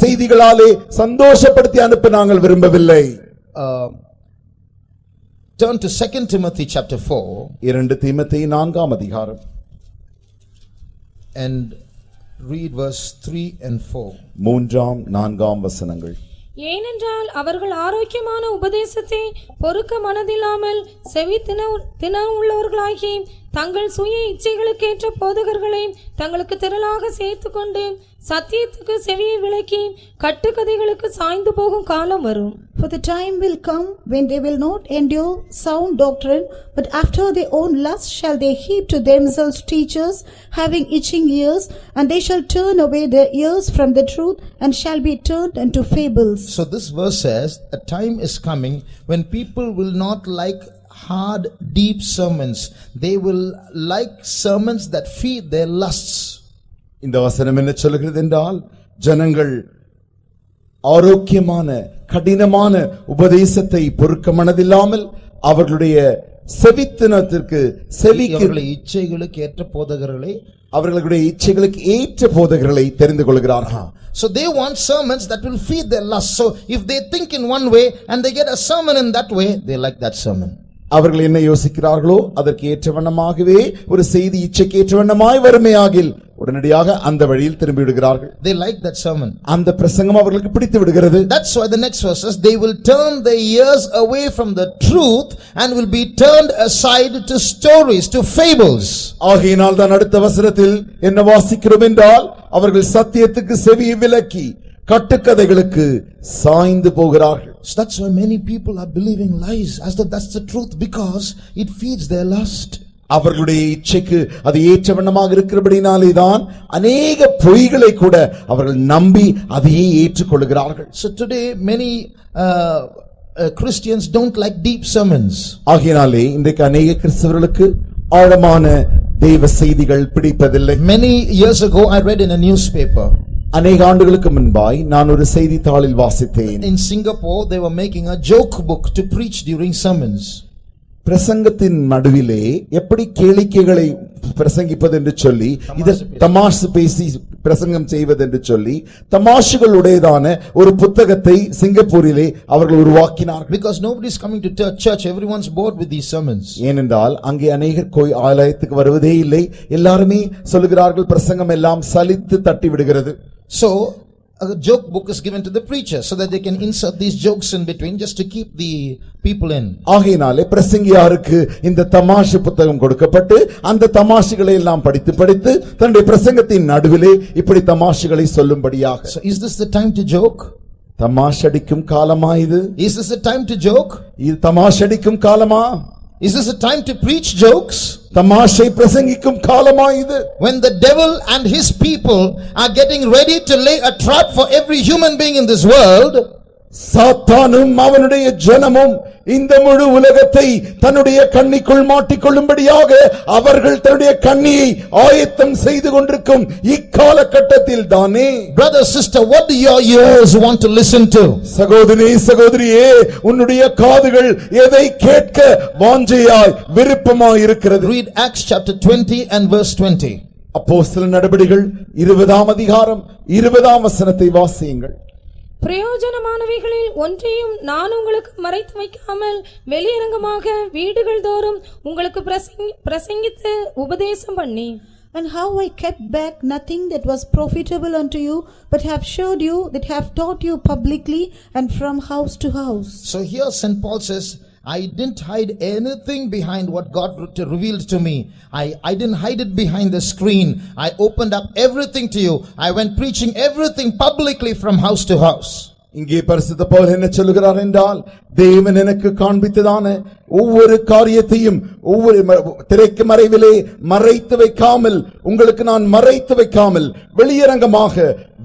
செய்திகளாலே சந்தோஷப்படுத்தி அனுப்ப நாங்கள் விரும்பவில்லை. Turn to 2 Timothy chapter 4. 2 தீமோத்தேயு 4ஆம் அதிகாரம் and read verse 3 and 4. 3ஆம் 4ஆம் வசனங்கள். ஏனென்றால் அவர்கள் ஆரோக்கியமான உபதேசத்தை பொறுக்க மனதில்லாமல் செவி தினம் உள்ளவர்களாகி தங்கள் சுய இச்சைகளுக்கேற்ற போதகர்களை தங்களுக்கு திரளாக சேர்த்துக்கொண்டு சத்தியத்துக்கு செவியை விலக்கி கட்டுக்கதைகளுக்கு சாய்ந்து போகும் காலம் வரும். For the time will come when they will not endure sound doctrine, but after their own lust shall they heap to themselves teachers having itching ears, and they shall turn away their ears from the truth and shall be turned into fables. So this verse says a time is coming when people will not like hard, deep sermons. They will like sermons that feed their lusts. இந்த வசனம் என்ன சொல்கிறது என்றால், ஜனங்கள் ஆரோக்கியமான கடினமான உபதேசத்தை பொறுக்க மனதில்லாமல் அவர்களுடைய செவித்தினத்திற்கு இச்சைகளுக்கு ஏற்ற போதகர்களை அவர்களுடைய இச்சைகளுக்கு ஏற்ற போதகர்களை தெரிந்து கொள்கிறார்கள். So they want sermons that will feed their lust. So if they think in one way and they get a sermon in that way, they like that sermon. அவர்கள் என்ன யோசிக்கிறார்களோ அதற்கு ஏற்றவண்ணமாகவே ஒரு செய்தி இச்சைக்கு ஏற்றவண்ணமாய் வருமையாகில் உடனடியாக அந்த வழியில் திரும்பி விடுகிறார்கள். They like that sermon. அந்த பிரசங்கம் அவர்களுக்கு பிடித்து விடுகிறது. That's why the next verse says they will turn their ears away from the truth and will be turned aside to stories, to fables. ஆகையினால் தான் அடுத்த வசனத்தில் என்ன வாசிக்கிறோம் என்றால், அவர்கள் சத்தியத்துக்கு செவியை விலக்கி கட்டுக்கதைகளுக்கு சாய்ந்து போகிறார்கள். So that's why many people are believing lies as though that's the truth, because it feeds their lust. அவர்களுடைய இச்சைக்கு அது ஏற்றவண்ணமாக இருக்கிறபடினாலே தான் அநேக பொய்களை கூட அவர்கள் நம்பி அதையே ஏற்றுக்கொள்கிறார்கள். So today many Christians don't like deep sermons. ஆகையினாலே இன்றைக்கு அநேக கிறிஸ்தவர்களுக்கு ஆழமான தேவ செய்திகள் பிடிப்பதில்லை. Many years ago I read in a newspaper. அநேக ஆண்டுகளுக்கு முன்பாய் நான் ஒரு செய்தித்தாளில் வாசித்தேன். In Singapore they were making a joke book to preach during sermons. பிரசங்கத்தின் நடுவிலே எப்படி கேளிக்கைகளை பிரசங்கிப்பது என்று சொல்லி, இது தமாஷு பேசி பிரசங்கம் செய்வது என்று சொல்லி தமாஷுகளுடையதான ஒரு புத்தகத்தை சிங்கப்பூரிலே அவர்கள் உருவாக்கினார்கள். Because nobody is coming to church, everyone's bored with these sermons. ஏனென்றால் அங்கே அநேகர் ஆலயத்துக்கு வருவதே இல்லை. எல்லாருமே சொல்லுகிறார்கள் பிரசங்கம் எல்லாம் சலித்து தட்டி விடுகிறது. So a joke book is given to the preacher so that they can insert these jokes in between just to keep the people in. ஆகையினாலே பிரசங்கியாருக்கு இந்த தமாஷு புத்தகம் கொடுக்கப்பட்டு அந்த தமாஷுகளை எல்லாம் படித்து தன்னுடைய பிரசங்கத்தின் நடுவிலே இப்படி தமாஷுகளை சொல்லும்படியாக. So is this the time to joke? தமாஷடிக்கும் காலமா இது? Is this the time to joke? இது தமாஷடிக்கும் காலமா? Is this a time to preach jokes? தமாஷை பிரசங்கிக்கும் காலமா இது? When the devil and his people are getting ready to lay a trap for every human being in this world, சாத்தானும் அவனுடைய ஜனமும் இந்த முழு உலகத்தை தன்னுடைய கண்ணிக்குள் மாட்டிக்கொள்ளும்படியாக அவர்கள் தன்னுடைய கண்ணியை ஆயத்தம் செய்து கொண்டிருக்கும் இக்காலகட்டத்தில் தானே. Brother, sister, what do your ears want to listen to? சகோதரி சகோதரியே, உன்னுடைய காதுகள் எதை கேட்க வாஞ்சையாய் விருப்பமாய் இருக்கிறது? Read Acts chapter 20 and verse 20. அப்போஸ்தலர் நடபடிகள் 20ஆம் அதிகாரம் 20ஆம் வசனத்தை வாசியுங்கள். பிரயோஜனமானவைகளில் ஒன்றையும் நான் உங்களுக்கு மறைத்து வைக்காமல் வெளியரங்கமாக வீடுகள் தோறும் உங்களுக்கு பிரசங்கித்து உபதேசம் பண்ணி, and how I kept back nothing that was profitable unto you, but have showed you that have taught you publicly and from house to house. So here St. Paul says, I didn't hide anything behind what God revealed to me. I didn't hide it behind the screen. I opened up everything to you. I went preaching everything publicly from house to house. இங்கே பரிசுத்த பவுல் என்ன சொல்லுகிறார் என்றால், தேவன் எனக்கு காண்பித்ததான ஒவ்வொரு காரியத்தையும் ஒவ்வொரு திரைக்கு மறைவிலே மறைத்து வைக்காமல், உங்களுக்கு நான் மறைத்து வைக்காமல் வெளியரங்கமாக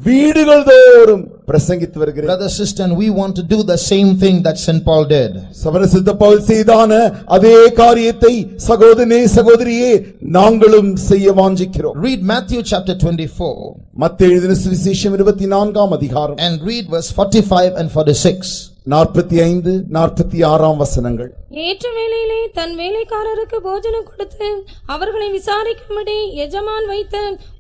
வீடுகள் தோறும் பிரசங்கித்து வருகிறேன். Brother, sister, and we want to do the same thing that St. Paul did. பரிசுத்த பவுல் செய்தான அதே காரியத்தை சகோதரனே சகோதரியே நாங்களும் செய்ய வாஞ்சிக்கிறோம். Read Matthew chapter 24. மத்தேயு எழுதின சுவிசேஷம் 24ஆம் அதிகாரம் and read verse 45 and 46. 45 46 வசனங்கள். ஏற்ற வேளையிலே தன் வேலைக்காரருக்கு போஜனம் கொடுத்து அவர்களை விசாரிக்கும்படி எஜமான் வைத்த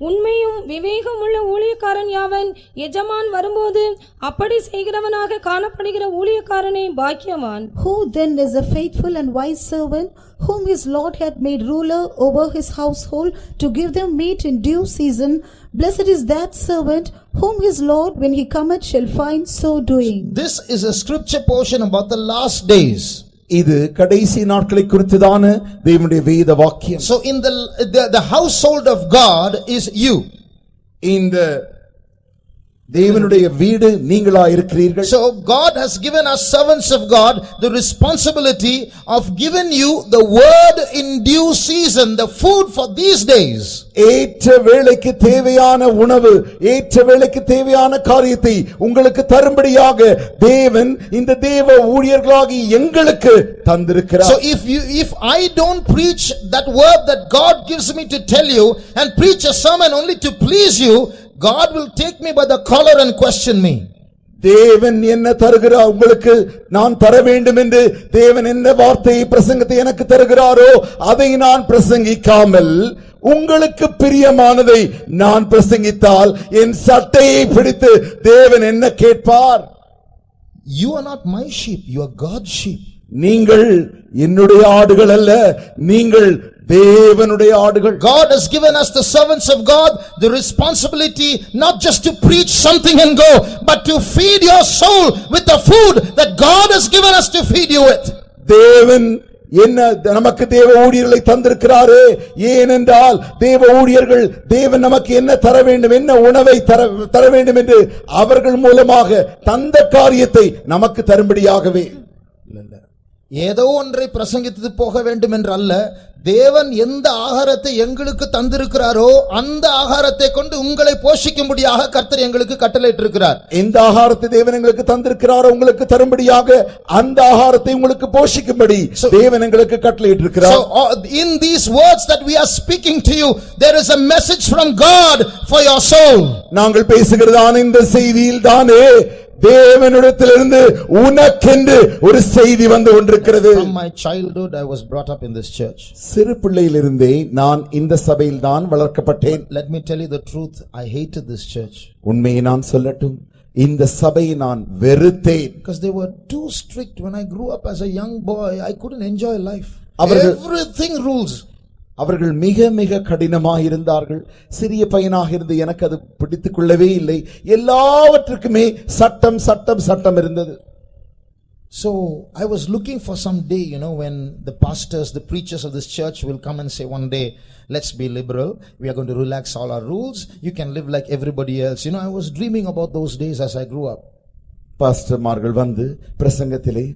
உண்மையும் விவேகம் உள்ள ஊழியக்காரன் யாவன்? எஜமான் வரும்போது அப்படி செய்கிறவனாக காணப்படுகிற ஊழியக்காரனே பாக்கியவான். Who then is a faithful and wise servant, whom his Lord hath made ruler over his household, to give them meat in due season? Blessed is that servant whom his Lord, when he cometh, shall find so doing. This is a scripture portion about the last days. இது கடைசி நாட்களை குறித்துதான தேவனுடைய வேத வாக்கியம். So in the household of God is you. இந்த தேவனுடைய வீடு நீங்களா இருக்கிறீர்கள். So God has given us servants of God the responsibility of giving you the word in due season, the food for these days. ஏற்ற வேளைக்கு தேவையான உணவு, ஏற்ற வேளைக்கு தேவையான காரியத்தை உங்களுக்கு தரும்படியாக தேவன் இந்த தேவ ஊழியர்களாகி எங்களுக்கு தந்திருக்கிறார். So if I don't preach that word that God gives me to tell you and preach a sermon only to please you, God will take me by the collar and question me. தேவன் என்ன தருகிறார் உங்களுக்கு நான் தர வேண்டும் என்று தேவன் என்ன வார்த்தையை பிரசங்கத்தை எனக்கு தருகிறாரோ அதை நான் பிரசங்கிக்காமல் உங்களுக்கு பிரியமானதை நான் பிரசங்கித்தால் என் சட்டையை பிடித்து தேவன் என்ன கேட்பார்? You are not my sheep, you are God's sheep. நீங்கள் என்னுடைய ஆடுகள் அல்ல, நீங்கள் தேவனுடைய ஆடுகள். God has given us, the servants of God, the responsibility not just to preach something and go, but to feed your soul with the food that God has given us to feed you with. தேவன் என்ன நமக்கு தேவ ஊழியர்களை தந்திருக்கிறாரே, ஏனென்றால் தேவ ஊழியர்கள் தேவன் நமக்கு என்ன தர வேண்டும், என்ன உணவை தர வேண்டும் என்று அவர்கள் மூலமாக தந்த காரியத்தை நமக்கு தரும்படியாகவே. ஏதோ ஒன்றை பிரசங்கித்து போக வேண்டும் என்று அல்ல, தேவன் எந்த ஆகாரத்தை எங்களுக்கு தந்திருக்கிறாரோ அந்த ஆகாரத்தை கொண்டு உங்களை போஷிக்கும்படியாக கர்த்தர் எங்களுக்கு கட்டளையிட்டிருக்கிறார். எந்த ஆகாரத்தை தேவன் எங்களுக்கு தந்திருக்கிறாரோ உங்களுக்கு தரும்படியாக அந்த ஆகாரத்தை உங்களுக்கு போஷிக்கும்படி தேவன் எங்களுக்கு கட்டளையிட்டிருக்கிறார். So in these words that we are speaking to you, there is a message from God for your soul. நாங்கள் பேசுகிறதான இந்த செய்தியில் தானே தேவனிடத்திலிருந்து உனக்கென்று ஒரு செய்தி வந்து கொண்டிருக்கிறது. From my childhood I was brought up in this church. சிறு பிள்ளையிலிருந்தே நான் இந்த சபையில் தான் வளர்க்கப்பட்டேன். Let me tell you the truth, I hated this church. உண்மையை நான் சொல்லட்டும், இந்த சபையை நான் வெறுத்தேன். Because they were too strict. When I grew up as a young boy, I couldn't enjoy life. Everything rules. அவர்கள் மிக மிக கடினமாக இருந்தார்கள். சிறிய பையனாக இருந்து எனக்கு அது பிடித்துக் கொள்ளவே இல்லை. எல்லாவற்றுக்குமே சட்டம் சட்டம் சட்டம் இருந்தது. So I was looking for some day, when the pastors, the preachers of this church will come and say one day, let's be liberal, we are going to relax all our rules, you can live like everybody else. I was dreaming about those days as I grew up. பாஸ்டர்மார்கள் வந்து பிரசங்கத்திலே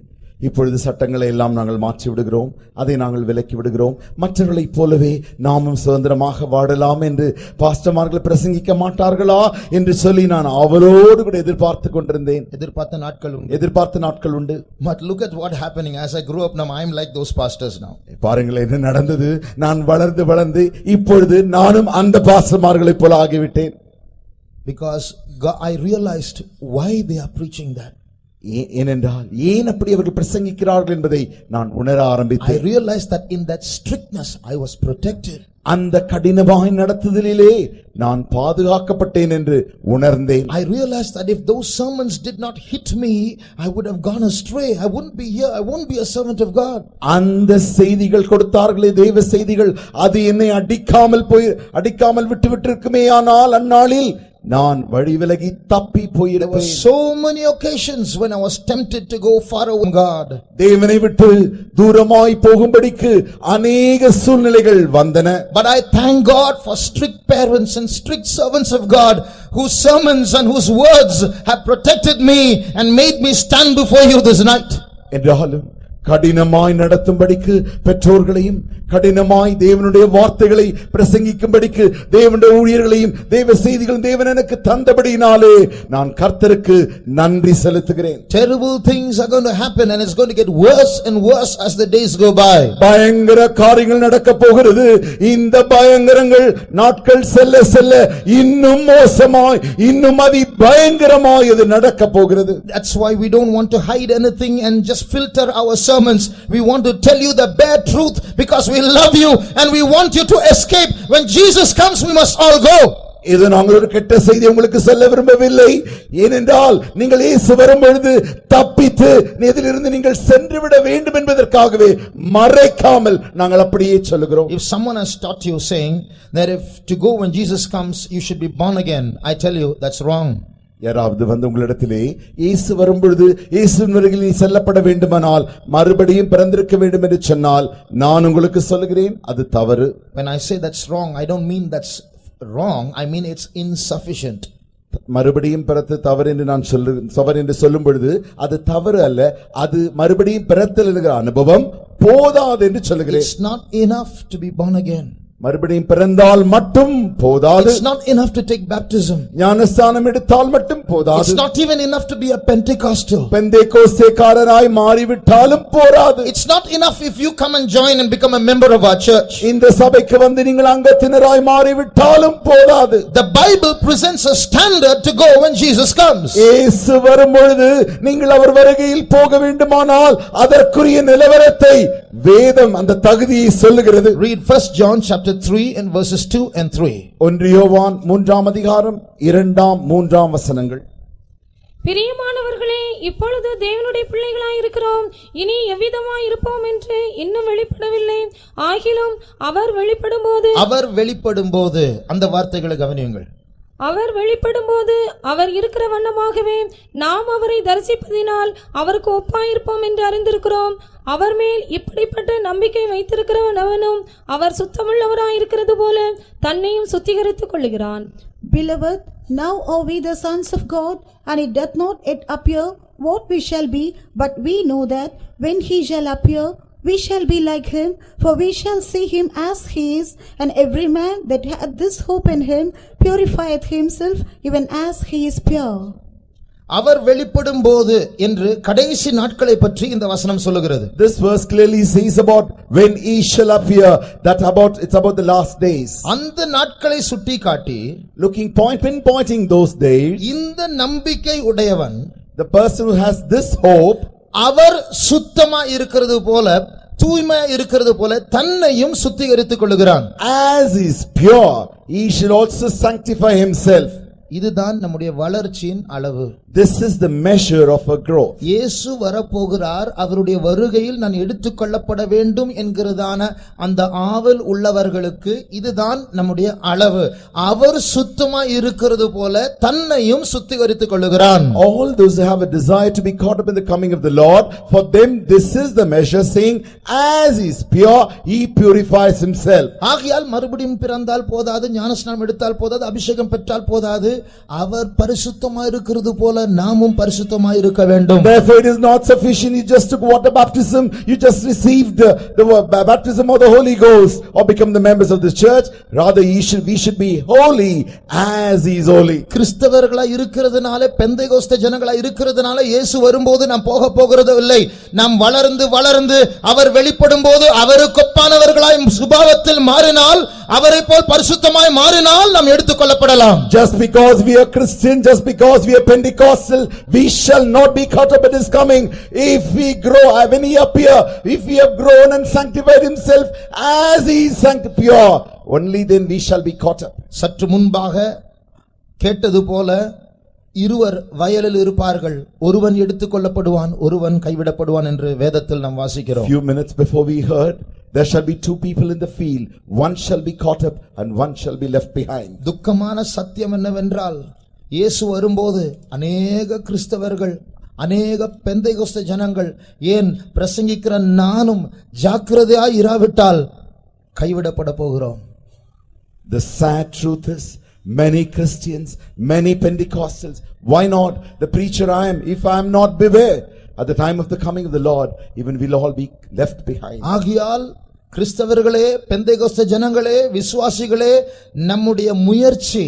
இப்பொழுது சட்டங்களை எல்லாம் நாங்கள் மாற்றி விடுகிறோம், அதை நாங்கள் விலக்கி விடுகிறோம், மற்றவர்களைப் போலவே நாமும் சுதந்திரமாக வாழலாம் என்று பாஸ்டர்மார்கள் பிரசங்கிக்க மாட்டார்களா என்று சொல்லி நான் அவரோடு கூட எதிர்பார்த்து கொண்டிருந்தேன். எதிர்பார்த்த நாட்கள் உண்டு. But look at what happening as I grew up now. I am like those pastors now. பாருங்கள் என்ன நடந்தது. நான் வளர்ந்து இப்பொழுது நானும் அந்த பாஸ்டர்மார்களைப் போல ஆகிவிட்டேன். Because I realized why they are preaching that. ஏனென்றால் ஏன் அப்படி அவர்கள் பிரசங்கிக்கிறார்கள் என்பதை நான் உணர ஆரம்பித்தேன். I realized that in that strictness I was protected. அந்த கடினமாய் நடத்துதலிலே நான் பாதுகாக்கப்பட்டேன் என்று உணர்ந்தேன். I realized that if those sermons did not hit me, I would have gone astray. I wouldn't be here. I won't be a servant of God. அந்த செய்திகள் கொடுத்தார்களே தேவ செய்திகள், அது என்னை அடிக்காமல் விட்டு இருக்குமே, ஆனால் அந்நாளில் நான் வழி விலகி தப்பி There were போயிருப்பேன். so many occasions when I was tempted to go far away from God. தேவனை விட்டு தூரமாய் போகும்படிக்கு அநேக சூழ்நிலைகள் வந்தன. But I thank God for strict parents and strict servants of God whose sermons and whose words have protected me and made me stand before you this night. என்றாலும் கடினமாய் நடத்தும்படிக்கு பெற்றோர்களையும் கடினமாய் தேவனுடைய வார்த்தைகளை பிரசங்கிக்கும்படிக்கு தேவனுடைய ஊழியர்களையும் தேவ செய்திகளும் தேவன் எனக்கு தந்தபடியினாலே நான் கர்த்தருக்கு நன்றி செலுத்துகிறேன். Terrible things are going to happen and it's going to get worse and worse as the days go by. பயங்கர காரியங்கள் நடக்க போகிறது. இந்த பயங்கரங்கள் நாட்கள் செல்ல செல்ல இன்னும் மோசமாய் இன்னும் அதி பயங்கரமாய் இது நடக்க போகிறது. That's why we don't want to hide anything and just filter our sermons. We want to tell you the bare truth because we love you and we want you to escape. When Jesus comes, we must all go. இது நாங்கள் ஒரு கெட்ட செய்தி உங்களுக்கு சொல்ல விரும்பவில்லை. ஏனென்றால் நீங்கள் இயேசு வரும்பொழுது தப்பித்து இதிலிருந்து நீங்கள் சென்று விட வேண்டும் என்பதற்காகவே மறைக்காமல் நாங்கள் அப்படியே சொல்லுகிறோம். If someone has taught you saying that if to go when Jesus comes you should be born again, I tell you that's wrong. யாராவது வந்து உங்களிடத்திலே இயேசு வரும்பொழுது இயேசுவின் அருகில் நீ செல்லப்பட வேண்டுமானால் மறுபடியும் பிறந்திருக்க வேண்டும் என்று சொன்னால் நான் உங்களுக்கு சொல்லுகிறேன் அது தவறு. When I say that's wrong, I don't mean that's wrong, I mean it's insufficient. மறுபடியும் பிறத்து தவறு என்று நான் தவறு என்று சொல்லும் பொழுது அது தவறு அல்ல, அது மறுபடியும் பிறத்தல் என்கிற அனுபவம் போதாது என்று சொல்லுகிறேன். It's not enough to be born again. மறுபடியும் பிறந்தால் மட்டும் போதாது. It's not enough to take baptism. ஞானஸ்நானம் எடுத்தால் மட்டும் போதாது. It's not even enough to be a Pentecostal. பெந்தேகோஸ்தேக்காரராய் மாறிவிட்டாலும் போராது. It's not enough if you come and join and become a member of our church. இந்த சபைக்கு வந்து நீங்கள் அங்கத்தினராய் மாறிவிட்டாலும் போதாது. The Bible presents a standard to go when Jesus comes. இயேசு வரும்பொழுது நீங்கள் அவர் வருகையில் போக வேண்டுமானால் அதற்குரிய நிலவரத்தை வேதம் அந்த தகுதியை சொல்லுகிறது. Read 1 John chapter 3 and verses 2 and 3. 1 யோவான் 3ஆம் அதிகாரம் 2ஆம் 3ஆம் வசனங்கள். பிரியமானவர்களே, இப்பொழுது தேவனுடைய பிள்ளைகளாய் இருக்கிறோம், இனி எவ்விதமாய் இருப்போம் என்று இன்னும் வெளிப்படவில்லை. ஆகிலும் அவர் வெளிப்படும்போது அந்த வார்த்தைகளை கவனியுங்கள். அவர் வெளிப்படும்போது அவர் இருக்கிற வண்ணமாகவே நாம் அவரை தரிசிப்பதினால் அவருக்கு ஒப்பாயிருப்போம் என்று அறிந்திருக்கிறோம். அவர் மேல் இப்படிப்பட்ட நம்பிக்கை வைத்திருக்கிறவன் அவனும் அவர் சுத்தமுள்ளவராயிருக்கிறது போல தன்னையும் சுத்திகரித்துக் கொள்ளுகிறான். Beloved, now are we the sons of God, and it doth not yet appear what we shall be, but we know that when he shall appear, we shall be like him, for we shall see him as he is. And every man that hath this hope in him purifieth himself even as he is pure. அவர் வெளிப்படும்போது என்று கடைசி நாட்களை பற்றி இந்த வசனம் சொல்லுகிறது. This verse clearly says about when he shall appear, it's about the last days. அந்த நாட்களை சுட்டிக்காட்டி pinpointing those days, இந்த நம்பிக்கை உடையவன், the person who has this hope, அவர் சுத்தமா இருக்கிறது போல தூய்மையா இருக்கிறது போல தன்னையும் சுத்திகரித்துக் கொள்ளுகிறான். As is pure, he should also sanctify himself. இதுதான் நம்முடைய வளர்ச்சியின் அளவு. This is the measure of a growth. இயேசு வரப்போகிறார், அவருடைய வருகையில் நான் எடுத்துக்கொள்ளப்பட வேண்டும் என்கிறதான அந்த ஆவல் உள்ளவர்களுக்கு இதுதான் நம்முடைய அளவு. அவர் சுத்தமா இருக்கிறது போல தன்னையும் சுத்திகரித்துக் கொள்ளுகிறான். All those who have a desire to be caught up in the coming of the Lord, for them this is the measure, saying as he is pure, he purifies himself. ஆகையால் மறுபடியும் பிறந்தால் போதாது, ஞானஸ்நானம் எடுத்தால் போதாது, அபிஷேகம் பெற்றால் போதாது, அவர் பரிசுத்தமா இருக்கிறது போல நாமும் பரிசுத்தமாய் இருக்க வேண்டும். Therefore it is not sufficient you just took water baptism, you just received the baptism of the Holy Ghost or become the members of the church. Rather we should be holy as he is holy. கிறிஸ்தவர்களாய் இருக்கிறதுனால, பெந்தேகோஸ்தே ஜனங்களாய் இருக்கிறதுனால இயேசு வரும்போது நாம் போகிறது இல்லை. நாம் வளர்ந்து வளர்ந்து அவர் வெளிப்படும்போது அவருக்கு ஒப்பானவர்களாய் சுபாவத்தில் மாறினால், அவரை போல் பரிசுத்தமாய் மாறினால் நாம் எடுத்துக்கொள்ளப்படலாம். Just because we are Christian, just because we are Pentecostal, we shall not be caught up at his coming. If we grow, when he appear, if we have grown and sanctified himself as he is pure, only then we shall be caught up. சற்று முன்பாக கேட்டது போல இருவர் வயலில் இருப்பார்கள், ஒருவன் எடுத்துக்கொள்ளப்படுவான், ஒருவன் கைவிடப்படுவான் என்று வேதத்தில் நாம் வாசிக்கிறோம். Few minutes before we heard There shall be two people in the field, one shall be caught up and one shall be left behind. துக்கமான சத்தியம் என்னவென்றால் இயேசு வரும்போது அநேக கிறிஸ்தவர்கள் அநேக பெந்தைகோஸ்தே ஜனங்கள் ஏன் பிரசங்கிக்கிற நானும் ஜாக்கிரதையாய் இராவிட்டால் கைவிடப்பட போகிறோம். The sad truth is, many Christians, many Pentecostals, why not the preacher I am, if I am not beware, at the time of the coming of the Lord, even we'll all be left behind. ஆகையால் கிறிஸ்தவர்களே, பெந்தைகோஸ்தே ஜனங்களே, விசுவாசிகளே, நம்முடைய முயற்சி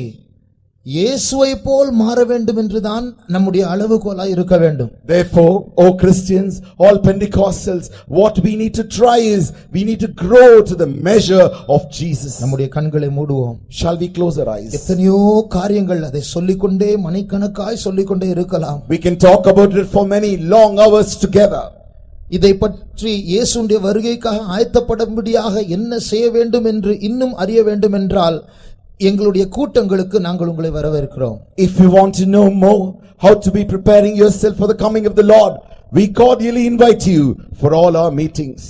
இயேசுவை போல் மாற வேண்டும் என்றுதான் நம்முடைய அளவுகோலாய் இருக்க வேண்டும். Therefore, all Christians, all Pentecostals, what we need to try is, we need to grow to the measure of Jesus. நம்முடைய கண்களை மூடுவோம். Shall we close our eyes? எத்தனையோ காரியங்கள் அதை சொல்லிக்கொண்டே மணிக்கணக்காய் சொல்லிக்கொண்டே இருக்கலாம். We can talk about it for many long hours together. இதை பற்றி இயேசுவின் வருகைக்காக ஆயத்தப்படும்படியாக என்ன செய்ய வேண்டும் என்று இன்னும் அறிய வேண்டும் என்றால் எங்களுடைய கூட்டங்களுக்கு நாங்கள் உங்களை வரவேற்கிறோம். If you want to know more how to be preparing yourself for the coming of the Lord, we cordially invite you for all our meetings.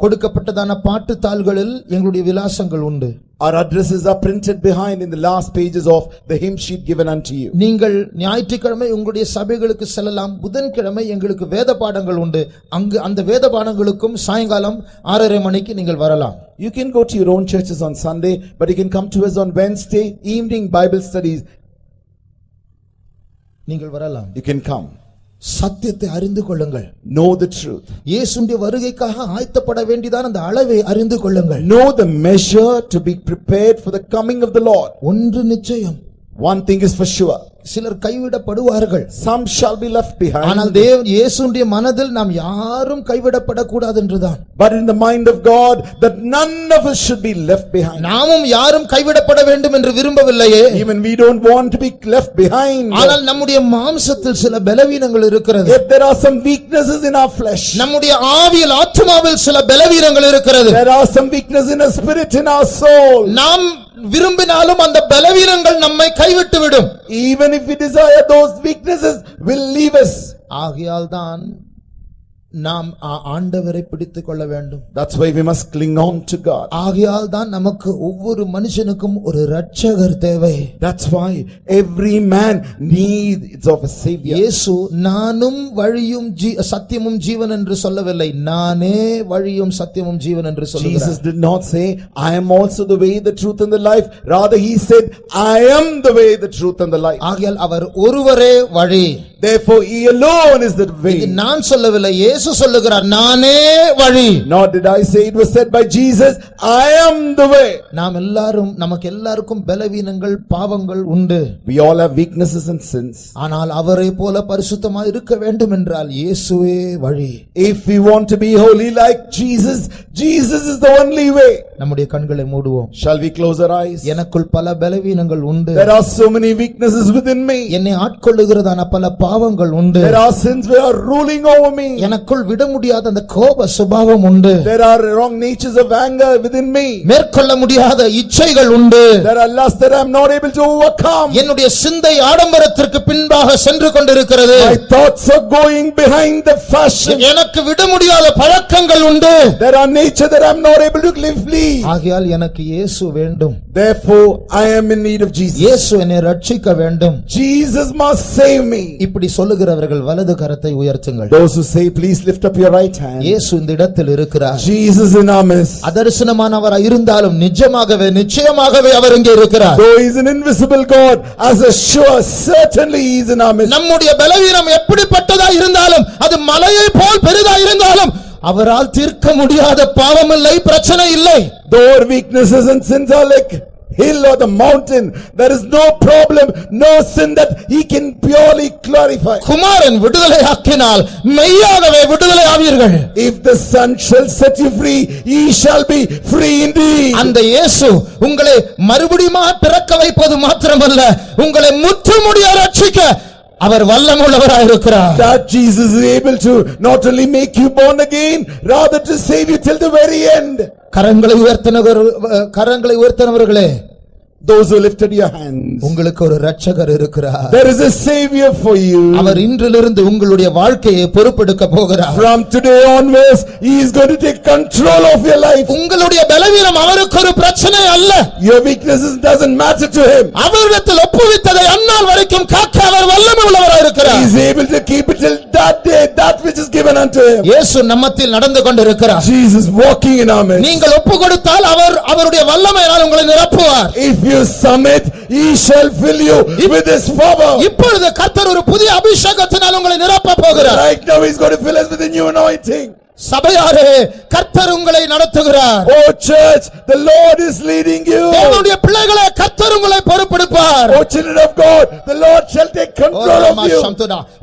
கொடுக்கப்பட்டதான பாட்டு தாள்களில் எங்களுடைய விலாசங்கள் உண்டு. Our addresses are printed behind in the last pages of the hymn sheet given unto you. நீங்கள் ஞாயிற்றுக்கிழமை உங்களுடைய சபைகளுக்கு செல்லலாம். புதன்கிழமை எங்களுக்கு வேத பாடங்கள் உண்டு. அங்கு அந்த வேத பாடங்களுக்கும் சாயங்காலம் 6:30 மணிக்கு நீங்கள் வரலாம். You can go to your own churches on Sunday, but you can come to us on Wednesday evening Bible studies. நீங்கள் வரலாம். You can come. சத்தியத்தை அறிந்து கொள்ளுங்கள். Know the truth. இயேசுவின் வருகைக்காக ஆயத்தப்பட வேண்டியதான அந்த அளவை அறிந்து கொள்ளுங்கள். Know the measure to be prepared for the coming of the Lord. ஒன்று நிச்சயம். One thing is for sure. சிலர் கைவிடப்படுவார்கள். Some shall be left behind. ஆனால் தேவன் இயேசுவின் மனதில் நாம் யாரும் கைவிடப்படக்கூடாது என்றுதான். But in the mind of God that none of us should be left behind. நாமும் யாரும் கைவிடப்பட வேண்டும் என்று விரும்பவில்லையே. Even we don't want to be left behind. ஆனால் நம்முடைய மாம்சத்தில் சில பலவீனங்கள் இருக்கிறது. Yet there are some weaknesses in our flesh. நம்முடைய ஆவியில் ஆத்துமாவில் சில பலவீனங்கள் இருக்கிறது. There are some weaknesses in our spirit, in our soul. நாம் விரும்பினாலும் அந்த பலவீனங்கள் நம்மை கைவிட்டு விடும். Even if we desire, those weaknesses will leave us. ஆகையால் தான் நாம் ஆண்டவரை பிடித்துக் கொள்ள வேண்டும். That's why we must cling on to God. ஆகையால் தான் நமக்கு ஒவ்வொரு மனுஷனுக்கும் ஒரு இரட்சகர் தேவை. That's why every man needs of a savior. இயேசு நானும் வழியும் சத்தியமும் ஜீவன் என்று சொல்லவில்லை. நானே வழியும் சத்தியமும் ஜீவன் என்று சொல்கிறார். Jesus did not say, I am also the way, the truth and the life. Rather he said, I am the way, the truth and the life. ஆகையால் அவர் ஒருவரே வழி. Therefore he alone is the way. இது நான் சொல்லவில்லை, இயேசு சொல்லுகிறார் நானே வழி. Nor did I say, it was said by Jesus, I am the way. நாம் எல்லாரும் நமக்கு எல்லாருக்கும் பலவீனங்கள் பாவங்கள் உண்டு. We all have weaknesses and sins. ஆனால் அவரை போல பரிசுத்தமாய் இருக்க வேண்டும் என்றால் இயேசுவே வழி. If we want to be holy like Jesus, Jesus is the only way. நம்முடைய கண்களை மூடுவோம். Shall we close our eyes? எனக்குள் பல பலவீனங்கள் உண்டு. There are so many weaknesses within me. என்னை ஆட்கொள்ளுகிறதான பல பாவங்கள் உண்டு. There are sins that are ruling over me. எனக்குள் விட முடியாத அந்த கோப சுபாவம் உண்டு. There are wrong natures of anger within me. மேற்கொள்ள முடியாத இச்சைகள் உண்டு. There are lusts that I am not able to overcome. என்னுடைய சிந்தை ஆடம்பரத்திற்கு பின்பாக சென்று கொண்டிருக்கிறது. My thoughts are going behind the fashion. எனக்கு விட முடியாத பழக்கங்கள் உண்டு. There are nature that I am not able to live free. ஆகையால் எனக்கு இயேசு வேண்டும். Therefore I am in need of Jesus. இயேசு என்னை ரட்சிக்க வேண்டும். Jesus must save me. இப்படி சொல்லுகிறவர்கள் வலது கரத்தை உயர்த்துங்கள். Those who say, please lift up your right hand. இயேசு இந்த இடத்தில் இருக்கிறார். Jesus in our midst. அதர்சனமானவராய் இருந்தாலும் நிஜமாகவே நிச்சயமாகவே அவர் இங்கே இருக்கிறார். Though he is an invisible God, as a sure certainly he is in our midst. நம்முடைய பலவீனம் எப்படிப்பட்டதா இருந்தாலும் அது மலையை போல் பெரிதா இருந்தாலும் அவரால் தீர்க்க முடியாத பாவம் இல்லை, பிரச்சனை இல்லை. Though our weaknesses and sins are like hill or the mountain, there is no problem, no sin that he can purely clarify. குமாரன் விடுதலை ஆக்கினால் மெய்யாகவே விடுதலை ஆவீர்கள். If the Son shall set you free, ye shall be free indeed. அந்த இயேசு உங்களை மறுபடியும் பிறக்க வைப்பது மாத்திரமல்ல, உங்களை முற்றுமுடிய ரட்சிக்க அவர் வல்லமுள்ளவராய் இருக்கிறார். That Jesus is able to not only make you born again, rather to save you till the very end. கரங்களை உயர்த்தினவர்களே, Those who lifted your hands. உங்களுக்கு ஒரு இரட்சகர் இருக்கிறார். There is a savior for you. அவர் இன்றிலிருந்து உங்களுடைய வாழ்க்கையை பொறுப்பெடுக்க போகிறார். From today onwards, he is going to take control of your life. உங்களுடைய பலவீனம் அவருக்கு ஒரு பிரச்சனை அல்ல. Your weaknesses doesn't matter to him. அவரிடத்தில் ஒப்புவித்ததை அந்நாள் வரைக்கும் காக்க அவர் வல்லமை உள்ளவராய் He இருக்கிறார். is able to keep it till that day, that which is given unto him. இயேசு நம்மத்தில் நடந்து கொண்டிருக்கிறார். Jesus walking in our midst. நீங்கள் ஒப்புக்கொடுத்தால் அவர் அவருடைய வல்லமையினால் உங்களை நிரப்புவார். If you submit, he shall fill you with his power. இப்பொழுது கர்த்தர் ஒரு புதிய அபிஷேகத்தினால் உங்களை நிரப்ப போகிறார். Right now he is going to fill us with a new anointing. சபையாரே கர்த்தர் உங்களை நடத்துகிறார். Oh church, the Lord is leading you. தேவனுடைய பிள்ளைகளே கர்த்தர் உங்களை பொறுப்பெடுப்பார். Oh children of God, the Lord shall take control of you.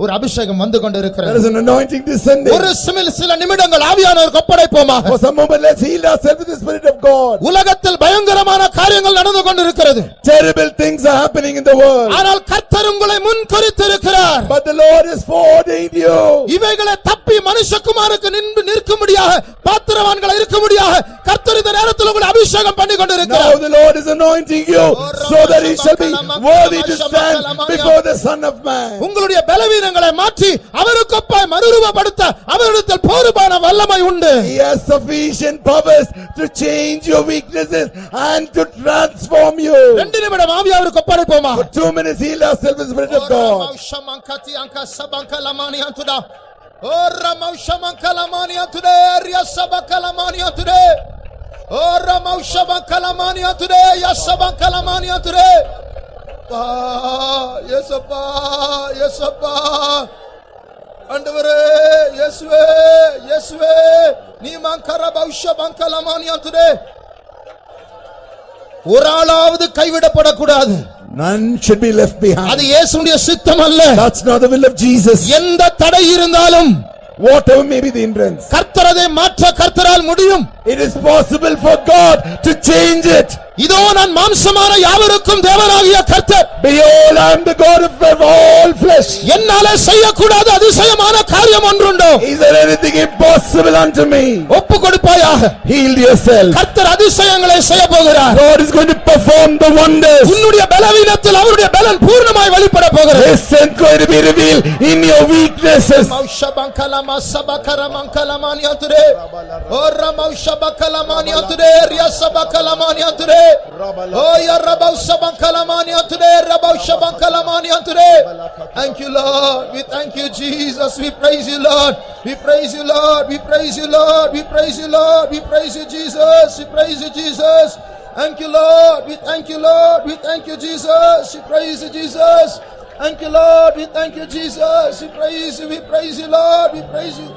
ஒரு அபிஷேகம் வந்து There கொண்டிருக்கிறது. is an anointing descending. ஒரு சில நிமிடங்கள் ஆவியானவருக்கு ஒப்படைப்போமாக. For some moment let's heal ourselves with the Spirit of God. உலகத்தில் பயங்கரமான காரியங்கள் நடந்து கொண்டிருக்கிறது. Terrible things are happening in the world. ஆனால் கர்த்தர் உங்களை முன்குறித்திருக்கிறார். But the Lord has foreordained you. இவைகளை தப்பி மனுஷகுமாரனுக்கு நிற்க முடியாக பாத்திரவான்கள் இருக்க முடியாக கர்த்தர் இந்த நேரத்தில் உங்களை அபிஷேகம் பண்ணி கொண்டிருக்கிறார். Now the Lord is anointing you so that he shall be worthy to stand before the Son of Man. உங்களுடைய பலவீனங்களை மாற்றி அவருக்கொப்பாய் மறுரூபப்படுத்த அவரிடத்தில் போதுமான வல்லமை உண்டு. He has sufficient powers to change your weaknesses and to transform you. 2 நிமிடம் ஆவியானவருக்கு ஒப்படைப்போமா. For 2 minutes heal ourselves with the Spirit of God. Oh Ramaushamankalamaniyam today, Yasabankalamaniyam today. Oh Ramaushamankalamaniyam today, Yasabankalamaniyam today. Yesappa, Yesappa. Andavare, Yeswe, Yeswe. Nimankarabaushamankalamaniyam today. ஒராளாவது கைவிடப்படக்கூடாது. None should be left behind. அது இயேசுவுடைய சித்தம் அல்ல. That's not the will of Jesus. எந்த தடை இருந்தாலும் Whatever may be the hindrance, கர்த்தர் அதை மாற்ற கர்த்தரால் முடியும். it is possible for God to change it. இதோ நான் மாம்சமான யாவருக்கும் தேவனாகிய கர்த்தர். Behold, I am the God of all flesh. என்னாலே செய்யக்கூடாத அதிசயமான காரியம் ஒன்றுண்டோ? Is there anything impossible unto me? ஒப்பு கொடுப்பாயாக. Heal yourself. கர்த்தர் அதிசயங்களை செய்ய போகிறார். God is going to perform the wonders. உன்னுடைய பலவீனத்தில் அவருடைய பலன் பூர்ணமாய் வெளிப்பட போகிறது. His strength going to be revealed in your weaknesses. மௌஷபங்கலமா சபகரமங்கலமானியா துரே. O ரமௌஷபகலமானியா துரே, ரியசபகலமானியா துரே. Oh ya rabausabankalamaniyam today, rabausabankalamaniyam today. Thank you Lord, we thank you Jesus, we praise you Lord, we praise you Lord, we praise you Lord, we praise you Lord, we praise you Jesus, we praise you Jesus. Thank you Lord, we thank you Lord, we thank you Jesus, we praise you Jesus. Thank you Lord, we thank you Jesus, we praise you Lord, we praise you.